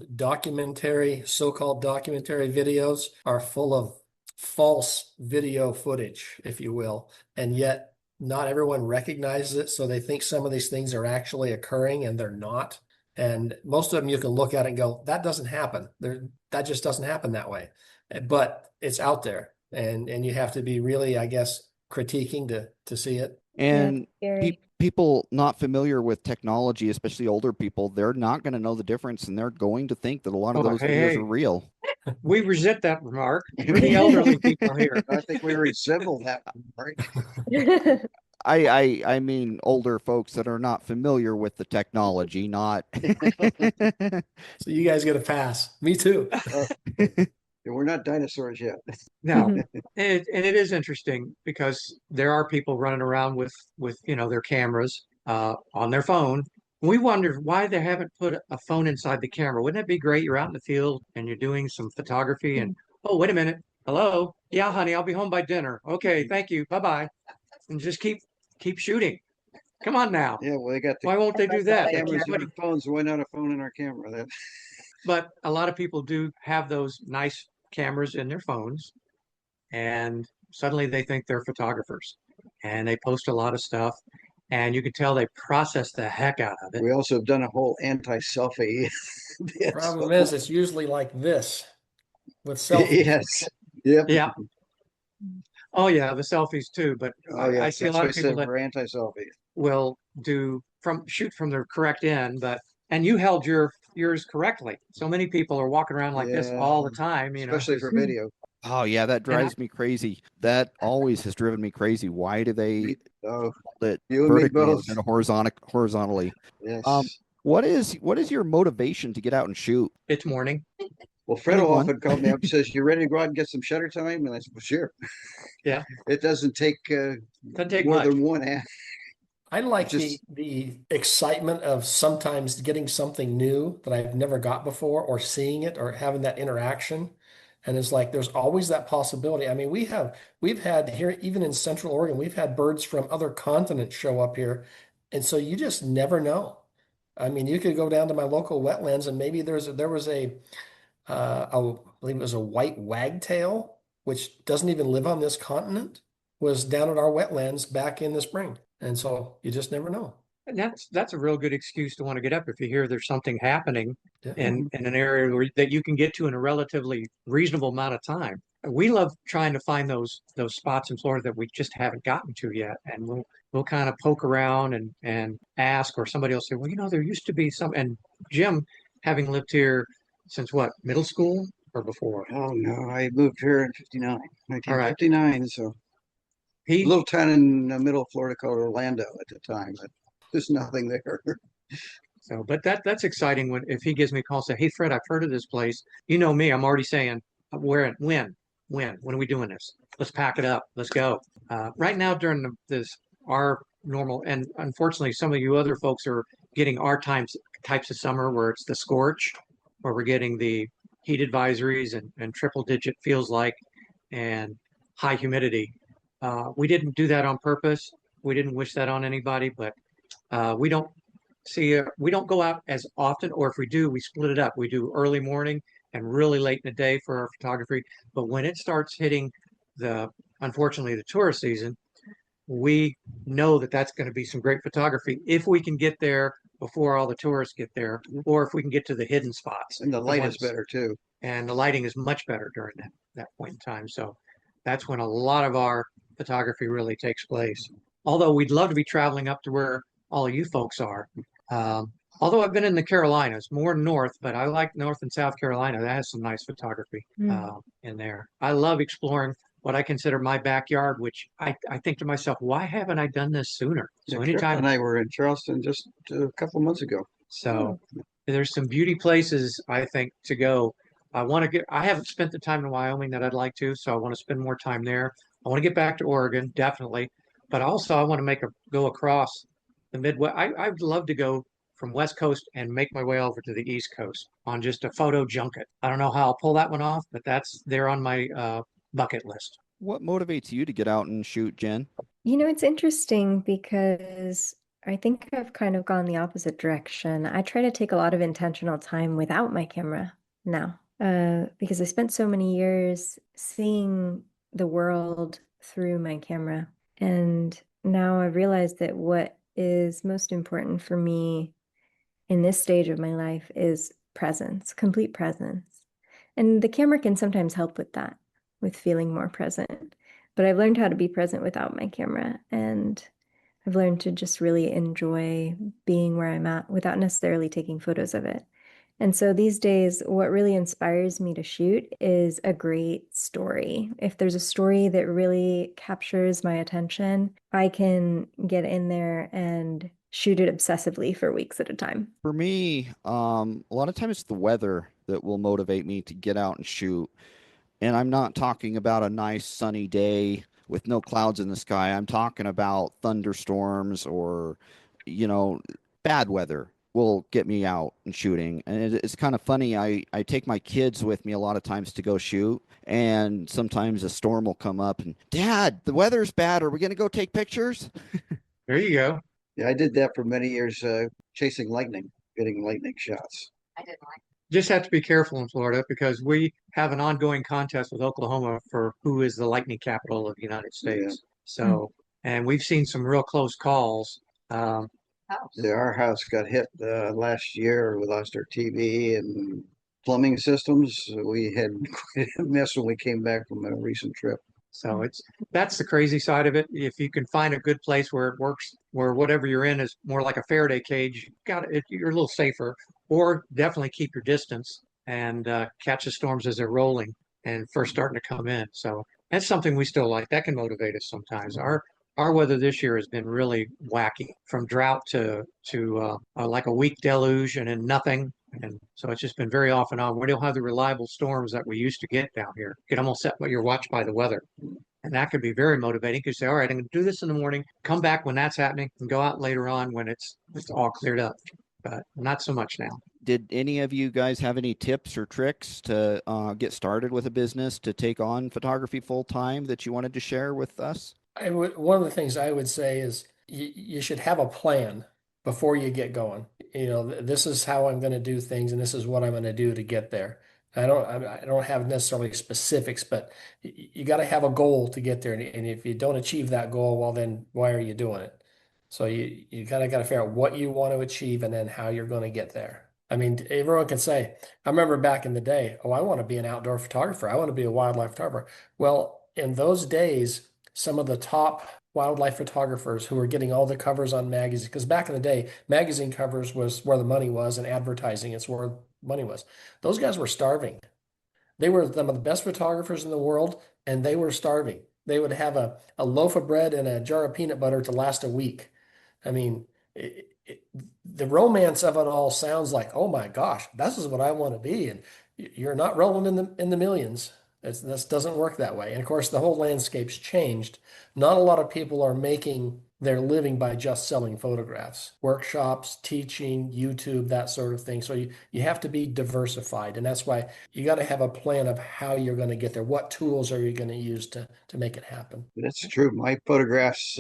so-called documentary videos are full of false video footage, if you will, and yet not everyone recognizes it. So they think some of these things are actually occurring and they're not. And most of them you can look at it and go, that doesn't happen. That just doesn't happen that way. But it's out there. And you have to be really, I guess, critiquing to see it. And Yeah, people not familiar with technology, especially older people, they're not going to know the difference, and they're going to think that a lot of those videos are real. we resent that remark. We're the elderly people here. I think we resemble that remark. I mean older folks that are not familiar with the technology, not. So you guys get a pass. Me too. We're not dinosaurs yet. No, Mhm. and it is interesting because there are people running around with their cameras on their phone. We wonder why they haven't put a phone inside the camera. Wouldn't that be great? You're out in the field and you're doing some photography and oh, wait a minute. Hello. Yeah, honey, I'll be home by dinner. Okay, thank you. Bye-bye. And just keep shooting. Come on now. Yeah, well, they got the Why won't they do that? They cameras keep in our putting, phones. Why not a phone in our camera? That but a lot of people do have those nice cameras in their phones, and suddenly they think they're photographers, and they post a lot of stuff, and you can tell they process the heck out of it. we also have done a whole anti-selfie. bit, Problem so- is, it's usually like this with selfies. Yes. Yep. Yeah. Oh yeah, the selfies too. But Oh yeah. I see a That's lot why I of people said that we're anti-selfie. will shoot from the correct end, and you held yours correctly. So many people are walking around like this Yeah. all the time, Especially for just- video. Oh yeah, that drives me crazy. That always has driven me crazy. Why do they Oh, hold it you and me vertically both. instead of horizontally? Yes. What is your motivation to get out and shoot? it's morning. Well, Fred will Anyone? often call me up and says, "You ready to go out and get some shutter time?" And I said, "Well, sure." Yeah. It doesn't take Doesn't take more much. than one act. I like Just- the excitement of sometimes getting something new that I've never got before, or seeing it, or having that interaction. And it's like there's always that possibility. I mean, we've had here, even in Central Oregon, we've had birds from other continents show up here. And so you just never know. I mean, you could go down to my local wetlands and maybe there was I believe it was a white wagtail, which doesn't even live on this continent, was down at our wetlands back in the spring. And so you just never know. And that's a real good excuse to want to get up if you hear there's something happening Yeah. in an area that you can get to in a relatively reasonable amount of time. We love trying to find those spots in Florida that we just haven't gotten to yet, and we'll kind of poke around and ask, or somebody will say, well, there used to be some. And Jim, having lived here since what, middle school or before? Oh no, I moved here in 59, All right. 1959. So a He little town in the middle of Florida called Orlando at the time, but there's nothing there. So, but that's exciting if he gives me a call and say, "Hey, Fred, I've heard of this place." You know me, I'm already saying, "Where? When are we doing this? Let's pack it up. Let's go." Right now, during our normal, and unfortunately, some of you other folks are getting our types of summer where it's the scorch, where we're getting the heat advisories and triple digit feels like, and high humidity. We didn't do that on purpose. We didn't wish that on anybody, but we don't we don't go out as often, or if we do, we split it up. We do early morning and really late in the day for our photography. But when it starts hitting unfortunately, the tourist season, we know that that's going to be some great photography if we can get there before all the tourists get there, or if we can get to the hidden spots. And the light is better too. And the lighting is much better during that point in time. So that's when a lot of our photography really takes place. Although we'd love to be traveling up to where all of you folks are. Although I've been in the Carolinas, more north, but I like North and South Carolina. That has some nice photography in there. I love exploring what I consider my backyard, which I think to myself, why haven't I done this sooner? So Jeff anytime and I were in Charleston just a couple months ago. So there's some beauty places I think to go. I haven't spent the time in Wyoming that I'd like to, so I want to spend more time there. I want to get back to Oregon, definitely. But also I want to go across the Midwest. I'd love to go from West Coast and make my way over to the East Coast on just a photo junket. I don't know how I'll pull that one off, but that's there on my bucket list. What motivates you to get out and shoot, Jen? It's interesting because I think I've kind of gone the opposite direction. I try to take a lot of intentional time without my camera now, because I spent so many years seeing the world through my camera. And now I realize that what is most important for me in this stage of my life is presence, complete presence. And the camera can sometimes help with that, with feeling more present. But I've learned how to be present without my camera, and I've learned to just really enjoy being where I'm at without necessarily taking photos of it. And so these days, what really inspires me to shoot is a great story. If there's a story that really captures my attention, I can get in there and shoot it obsessively for weeks at a time. For me, a lot of times it's the weather that will motivate me to get out and shoot. And I'm not talking about a nice sunny day with no clouds in the sky. I'm talking about thunderstorms or, you know, bad weather will get me out and shooting. And it's kind of funny. I take my kids with me a lot of times to go shoot. And sometimes a storm will come up and, Dad, the weather's bad. Are we going to go take pictures? There you go. Yeah, I did that for many years, chasing lightning, getting lightning shots. Just have to be careful in Florida because we have an ongoing contest with Oklahoma for who is the lightning capital of the United States. So, and we've seen some real close calls. Yeah, our house got hit last year. We lost our TV and plumbing systems. We had quite a mess when we came back from a recent trip. So that's the crazy side of it. If you can find a good place where it works, where whatever you're in is more like a Faraday cage, you're a little safer. Or definitely keep your distance and catch the storms as they're rolling and first starting to come in. So that's something we still like. That can motivate us sometimes. Our weather this year has been really wacky, from drought to like a weak deluge and then nothing. And so it's just been very off and on. We don't have the reliable storms that we used to get down here. You can almost set your watch by the weather. And that can be very motivating because you say, all right, I'm going to do this in the morning, come back when that's happening, and go out later on when it's all cleared up. But not so much now. Did any of you guys have any tips or tricks to get started with a business to take on photography full time that you wanted to share with us? One of the things I would say is you should have a plan before you get going. This is how I'm going to do things, and this is what I'm going to do to get there. I don't have necessarily specifics, but you got to have a goal to get there. And if you don't achieve that goal, well, then why are you doing it? So you kind of got to figure out what you want to achieve and then how you're going to get there. I mean, everyone can say, I remember back in the day, oh, I want to be an outdoor photographer. I want to be a wildlife photographer. Well, in those days, some of the top wildlife photographers who were getting all the covers on magazines, because back in the day, magazine covers was where the money was, and advertising is where money was. Those guys were starving. They were some of the best photographers in the world, and they were starving. They would have a loaf of bread and a jar of peanut butter to last a week. I mean, the romance of it all sounds like, oh my gosh, this is what I want to be. And you're not rolling in the millions. This doesn't work that way. And of course, the whole landscape's changed. Not a lot of people are making their living by just selling photographs. Workshops, teaching, YouTube, that sort of thing. So you have to be diversified. And that's why you got to have a plan of how you're going to get there. What tools are you going to use to make it happen? That's true. My photographs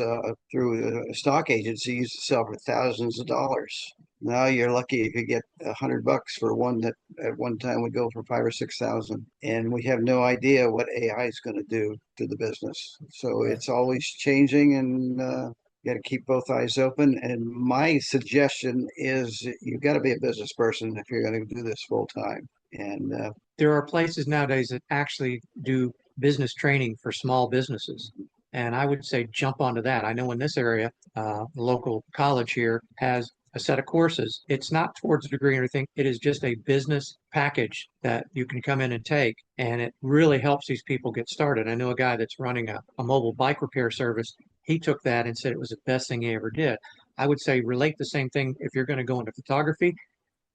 through a stock agency used to sell for thousands of dollars. Now you're lucky you could get $100 for one that at one time would go for 5,000 or 6,000. And we have no idea what AI is going to do to the business. So it's always changing, and you got to keep both eyes open. And my suggestion is you've got to be a business person if you're going to do this full time. And there are places nowadays that actually do business training for small businesses. And I would say jump onto that. I know in this area, the local college here has a set of courses. It's not towards a degree or anything. It is just a business package that you can come in and take. And it really helps these people get started. I know a guy that's running a mobile bike repair service. He took that and said it was the best thing he ever did. I would say relate the same thing if you're going to go into photography.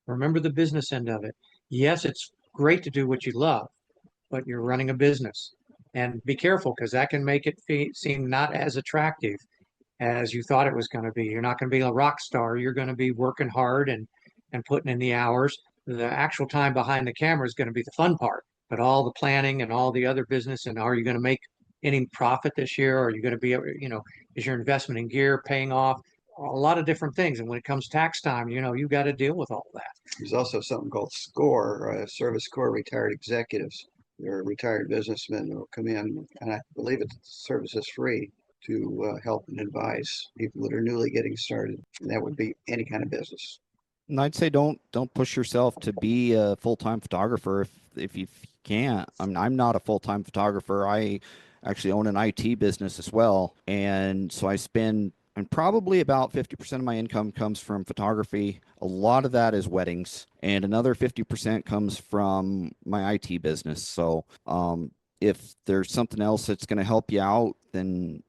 Remember the business end of it. Yes, it's great to do what you love, but you're running a business. And be careful, because that can make it seem not as attractive as you thought it was going to be. You're not going to be a rock star. You're going to be working hard and putting in the hours. The actual time behind the camera is going to be the fun part, but all the planning and all the other business, and are you going to make any profit this year? Are you going to be, is your investment in gear paying off? A lot of different things. And when it comes tax time, you got to deal with all that. there's also something called SCORE, Service Corps Retired Executives. They're retired businessmen who will come in, and I believe the service is free to help and advise people that are newly getting started. And that would be any kind of business. And I'd say don't push yourself to be a full-time photographer if you can't. I'm not a full-time photographer. I actually own an IT business as well, and so and probably about 50% of my income comes from photography. A lot of that is weddings, and another 50% comes from my IT business. So if there's something else that's going to help you out, then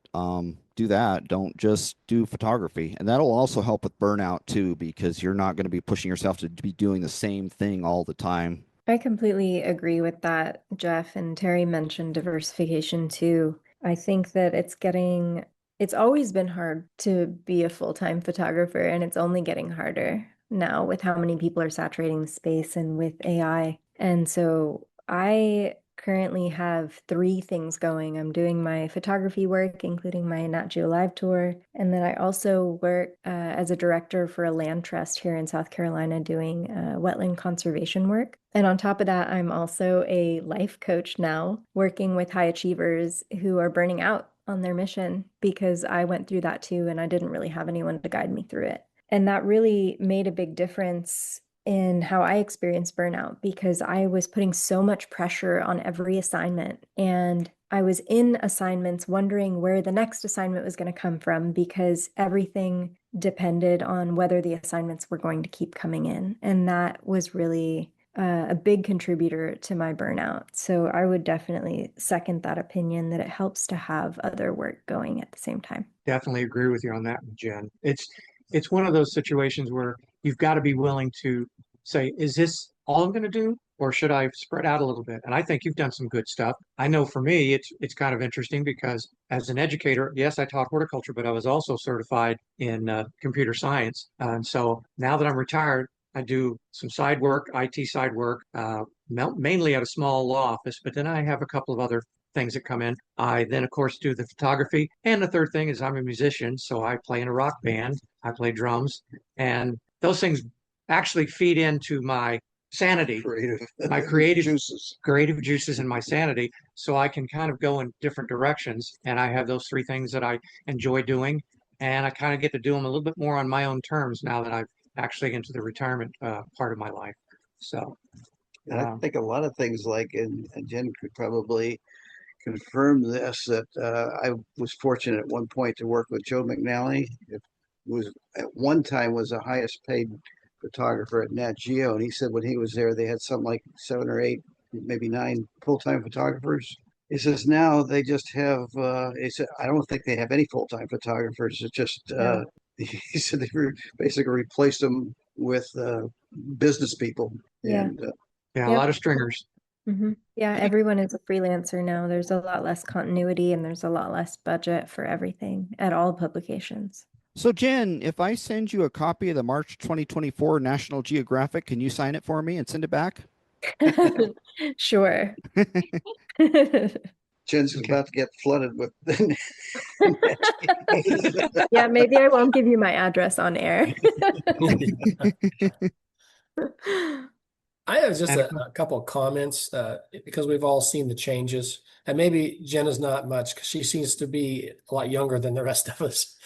do that. Don't just do photography. And that'll also help with burnout too, because you're not going to be pushing yourself to be doing the same thing all the time. I completely agree with that, Jeff. And Terry mentioned diversification too. I think that it's always been hard to be a full-time photographer, and it's only getting harder now with how many people are saturating the space and with AI. And so I currently have three things going. I'm doing my photography work, including my Nat Geo Live tour. And then I also work as a director for a land trust here in South Carolina doing wetland conservation work. And on top of that, I'm also a life coach now, working with high achievers who are burning out on their mission because I went through that too, and I didn't really have anyone to guide me through it. And that really made a big difference in how I experienced burnout because I was putting so much pressure on every assignment. And I was in assignments wondering where the next assignment was going to come from because everything depended on whether the assignments were going to keep coming in. And that was really a big contributor to my burnout. So I would definitely second that opinion that it helps to have other work going at the same time. Definitely agree with you on that, Jen. It's one of those situations where you've got to be willing to say, is this all I'm going to do? Or should I spread out a little bit? And I think you've done some good stuff. I know for me, it's kind of interesting because as an educator, yes, I taught horticulture, but I was also certified in computer science. And so now that I'm retired, I do some side work, IT side work, mainly at a small law office, but then I have a couple of other things that come in. I then, of course, do the photography. And the third thing is I'm a musician, so I play in a rock band. I play drums, and those things actually feed into my sanity, my creative juices and my sanity. So I can kind of go in different directions. And I have those three things that I enjoy doing. And I kind of get to do them a little bit more on my own terms now that I've actually into the retirement part of my life. So, And I think a lot of things like, and Jen could probably confirm this, that I was fortunate at one point to work with Joe McNally. It was at one time was the highest paid photographer at Nat Geo, and he said when he was there, they had something like 7 or 8, maybe 9 full-time photographers. He says now they just have. He said I don't think they have any full-time photographers. It's just he said they basically replaced them with business people. Yeah. And yeah, a lot of stringers. Mm-hmm. Yeah, everyone is a freelancer now. There's a lot less continuity and there's a lot less budget for everything at all publications. So, Jen, if I send you a copy of the March 2024 National Geographic, can you sign it for me and send it back? Sure. Jen's about to get flooded with. Yeah, maybe I won't give you my address on air. I have just a couple of comments because we've all seen the changes, and maybe Jen is not much because she seems to be a lot younger than the rest of us.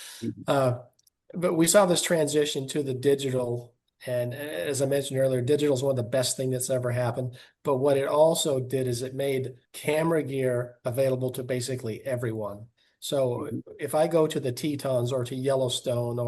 But we saw this transition to the digital, and as I mentioned earlier, digital is one of the best things that's ever happened. But what it also did is it made camera gear available to basically everyone. So if I go to the Tetons or to Yellowstone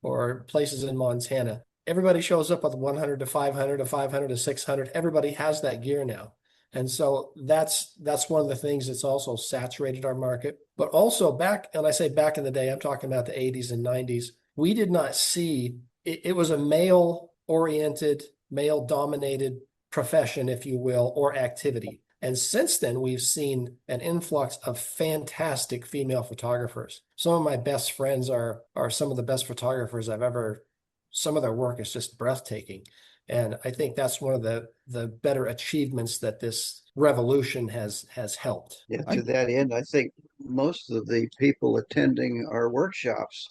or places in Montana, everybody shows up with 100 to 500 to 500 to 600. Everybody has that gear now. And so that's one of the things that's also saturated our market. But also back, and I say back in the day, I'm talking about the 80s and 90s, we did not see, it was a male-oriented, male-dominated profession, if you will, or activity. And since then, we've seen an influx of fantastic female photographers. Some of my best friends are some of the best photographers I've ever. Some of their work is just breathtaking. And I think that's one of the better achievements that this revolution has helped. Yeah, to that end, I think most of the people attending our workshops,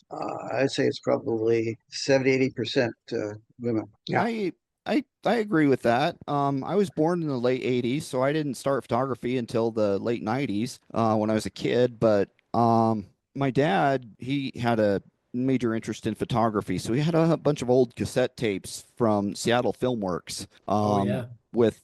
I'd say it's probably 70-80% women. Yeah. I agree with that. I was born in the late 80s, so I didn't start photography until the late 90s when I was a kid. But my dad, he had a major interest in photography, so he had a bunch of old cassette tapes from Seattle Filmworks. With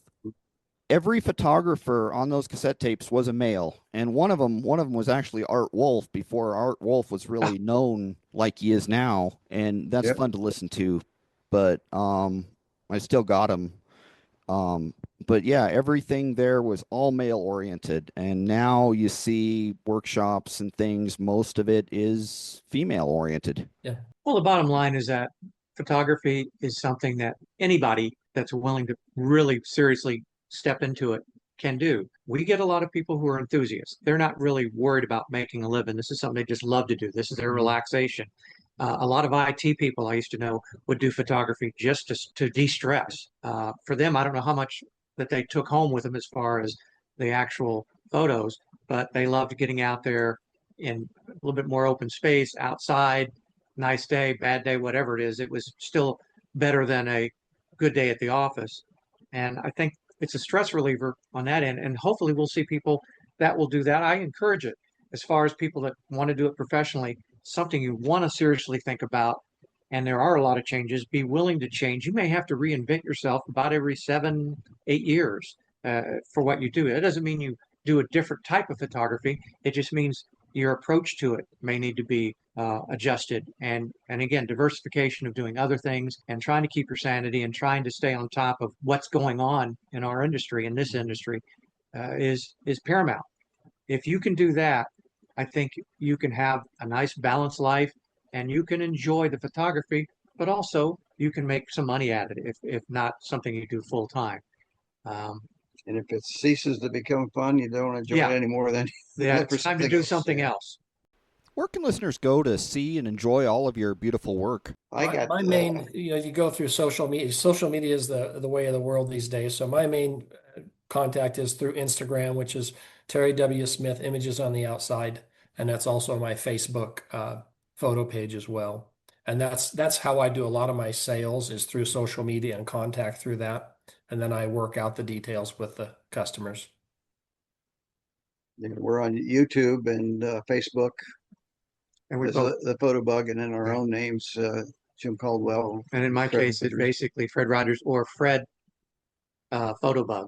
every photographer on those cassette tapes was a male, and one of them was actually Art Wolf before Art Wolf was really known like he is now, and that's fun to listen to. But I still got him. But yeah, everything there was all male oriented. And now you see workshops and things, most of it is female oriented. Yeah. Well, the bottom line is that photography is something that anybody that's willing to really seriously step into it can do. We get a lot of people who are enthusiasts. They're not really worried about making a living. This is something they just love to do. This is their relaxation. A lot of IT people I used to know would do photography just to de-stress. For them, I don't know how much that they took home with them as far as the actual photos, but they loved getting out there in a little bit more open space, outside, nice day, bad day, whatever it is. It was still better than a good day at the office. And I think it's a stress reliever on that end. And hopefully we'll see people that will do that. I encourage it. As far as people that want to do it professionally, something you want to seriously think about. And there are a lot of changes. Be willing to change. You may have to reinvent yourself about every 7, 8 years for what you do. It doesn't mean you do a different type of photography. It just means your approach to it may need to be adjusted. And again, diversification of doing other things and trying to keep your sanity and trying to stay on top of what's going on in our industry, in this industry, is paramount. If you can do that, I think you can have a nice balanced life and you can enjoy the photography, but also you can make some money at it if not something you do full time. And if it ceases to become fun, you don't enjoy it anymore, then it's time to do something else. Where can listeners go to see and enjoy all of your beautiful work? My main, you go through social media. Social media is the way of the world these days. So my main contact is through Instagram, which is Terry W. Smith, Images on the Outside. And that's also my Facebook photo page as well. And that's how I do a lot of my sales, is through social media and contact through that. And then I work out the details with the customers. We're on YouTube and Facebook. And we're the Photo Bug, and then our own names, Jim Caldwell. And in my case, it's basically Fred Rodgers or Fred Photo Bug.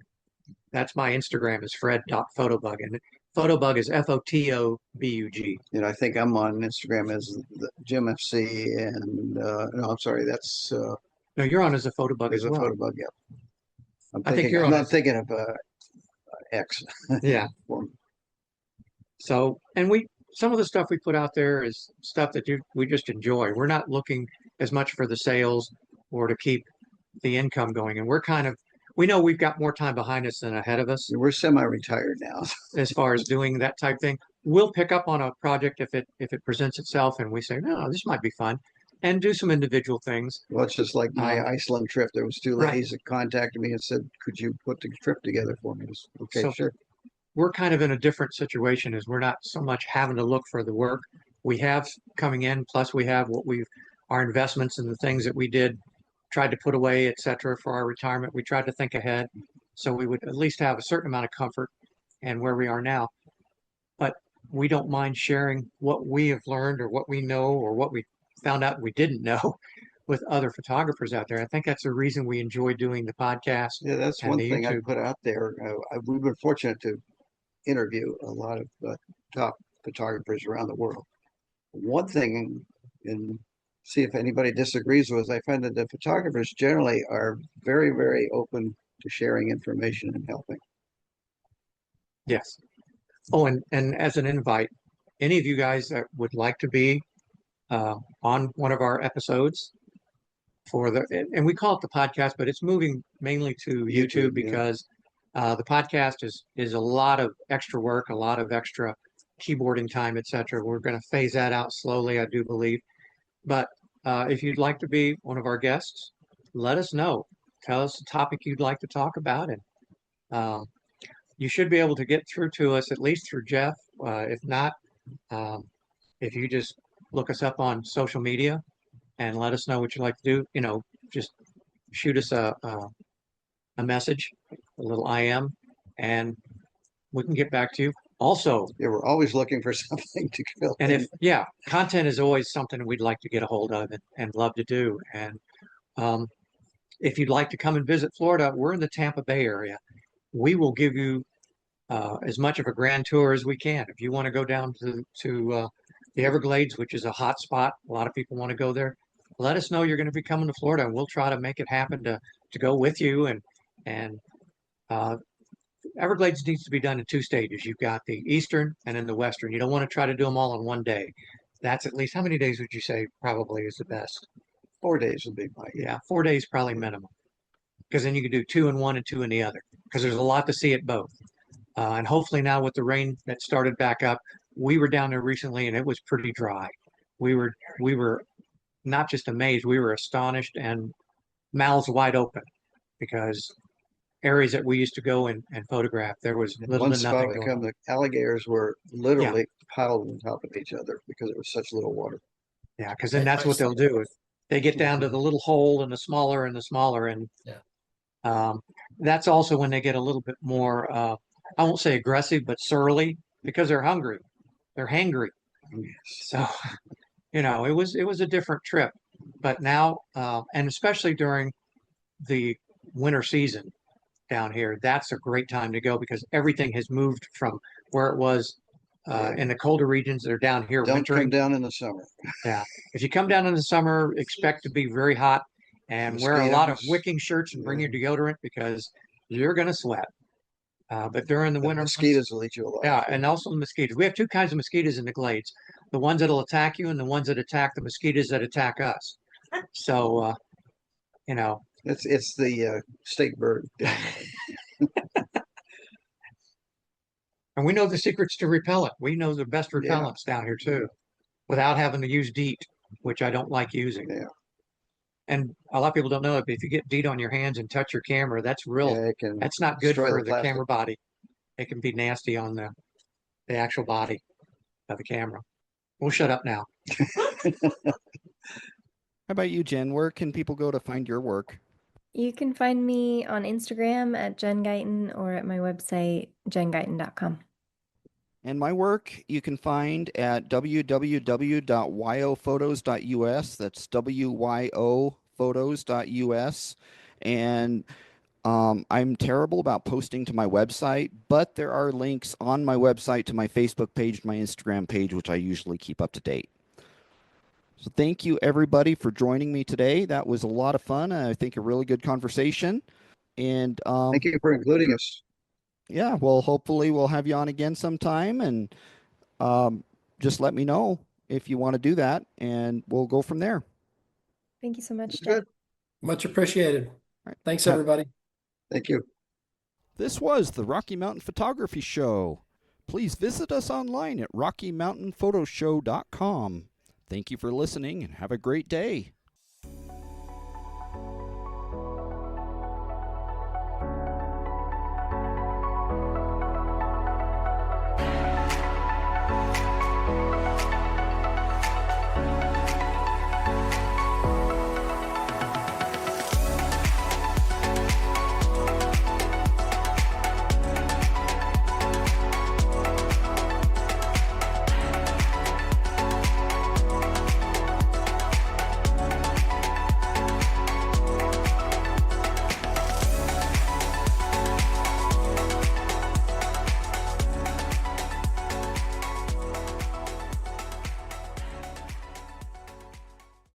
That's my Instagram, is fred.photobug. And Photobug is Photobug. And I think I'm on Instagram as Jim FC. And no, I'm sorry, that's no, you're on as a Photobug as well. Photobug, yeah. I think you're I'm on. not thinking of X. Yeah. So, and some of the stuff we put out there is stuff that we just enjoy. We're not looking as much for the sales or to keep the income going. And we know we've got more time behind us than ahead of us. We're semi-retired now. As far as doing that type thing, we'll pick up on a project if it presents itself and we say, no, this might be fun, and do some individual things. Well, it's just like my Iceland trip. There was 2 ladies that contacted me and said, could you put the trip together for me? Okay, so sure. We're kind of in a different situation, as we're not so much having to look for the work we have coming in. Plus we have our investments and the things that we tried to put away, etc., for our retirement. We tried to think ahead so we would at least have a certain amount of comfort and where we are now. But we don't mind sharing what we have learned or what we know or what we found out we didn't know with other photographers out there. I think that's the reason we enjoy doing the podcast. Yeah, that's one thing I put out there. We've been fortunate to interview a lot of top photographers around the world. One thing, and see if anybody disagrees with, I find that the photographers generally are very, very open to sharing information and helping. Yes. Oh, and as an invite, any of you guys that would like to be on one of our episodes and we call it the podcast, but it's moving mainly to YouTube because the podcast is a lot of extra work, a lot of extra keyboarding time, etc. We're going to phase that out slowly, I do believe. But if you'd like to be one of our guests, let us know. Tell us the topic you'd like to talk about. And you should be able to get through to us, at least through Jeff. If not, if you just look us up on social media and let us know what you'd like to do, just shoot us a message, a little IM, and we can get back to you. Also, we're always looking for something to fill. And content is always something we'd like to get a hold of and love to do. And if you'd like to come and visit Florida, we're in the Tampa Bay area. We will give you as much of a grand tour as we can. If you want to go down to the Everglades, which is a hot spot, a lot of people want to go there. Let us know you're going to be coming to Florida, and we'll try to make it happen to go with you. And Everglades needs to be done in 2 stages. You've got the Eastern and then the Western. You don't want to try to do them all in one day. That's at least, how many days would you say probably is the best? 4 days would be fine. Yeah, 4 days probably minimum. because then you can do two in one and two in the other, because there's a lot to see at both. And hopefully now with the rain that started back up, we were down there recently and it was pretty dry. We were not just amazed, we were astonished and mouths wide open, because areas that we used to go and photograph, there was In little one to spot nothing we going come, on. the alligators were literally piled on top of each other because it was such little water. Yeah, because then I- that's I what they'll do. Is they get down to Mhm. the little hole and the smaller and the smaller, and Yeah. um, that's also when they get a little bit more, I won't say aggressive, but surly, because they're hungry, they're hangry. So, it was a different trip. But now, and especially during the winter season down here, that's a great time to go because everything has moved from where it was in the colder regions. They're down here Don't come wintering. down in the summer. Yeah. If you come down in the summer, expect to be very hot and wear a lot of Mosquitoes. wicking shirts and bring your deodorant because you're going to sweat. But during the The winter months, mosquitoes will eat you alive. yeah, and also the mosquitoes. We have two kinds of mosquitoes in the glades: the ones that'll attack you and the ones that attack the mosquitoes that attack us. So, you know, It's the state bird. and we know the secrets to repellent. We know the best Yeah. repellents down here too, without having to use DEET, which I don't like using. Yeah. And a lot of people don't know it, but if you get DEET on your hands and touch your camera, Yeah, it can that's not good destroy for the the plastic. camera body. It can be nasty on the actual body of the camera. We'll shut up now. How about you, Jen? Where can people go to find your work? You can find me on Instagram at Jen Guyton or at my website, jenguyton.com. And my work you can find at www.wyophotos.us. That's wyophotos.us. And I'm terrible about posting to my website, but there are links on my website to my Facebook page, my Instagram page, which I usually keep up to date. So thank you, everybody, for joining me today. That was a lot of fun. I think a really good conversation. And Thank you for including us. yeah, well, hopefully we'll have you on again sometime, and just let me know if you want to do that, and we'll go from there. Thank you so much, Jeff. Good. Much appreciated. Right. Thanks, Have- everybody. Thank you. This was the Rocky Mountain Photography Show. Please visit us online at rockymountainphotoshow.com. Thank you for listening and have a great day.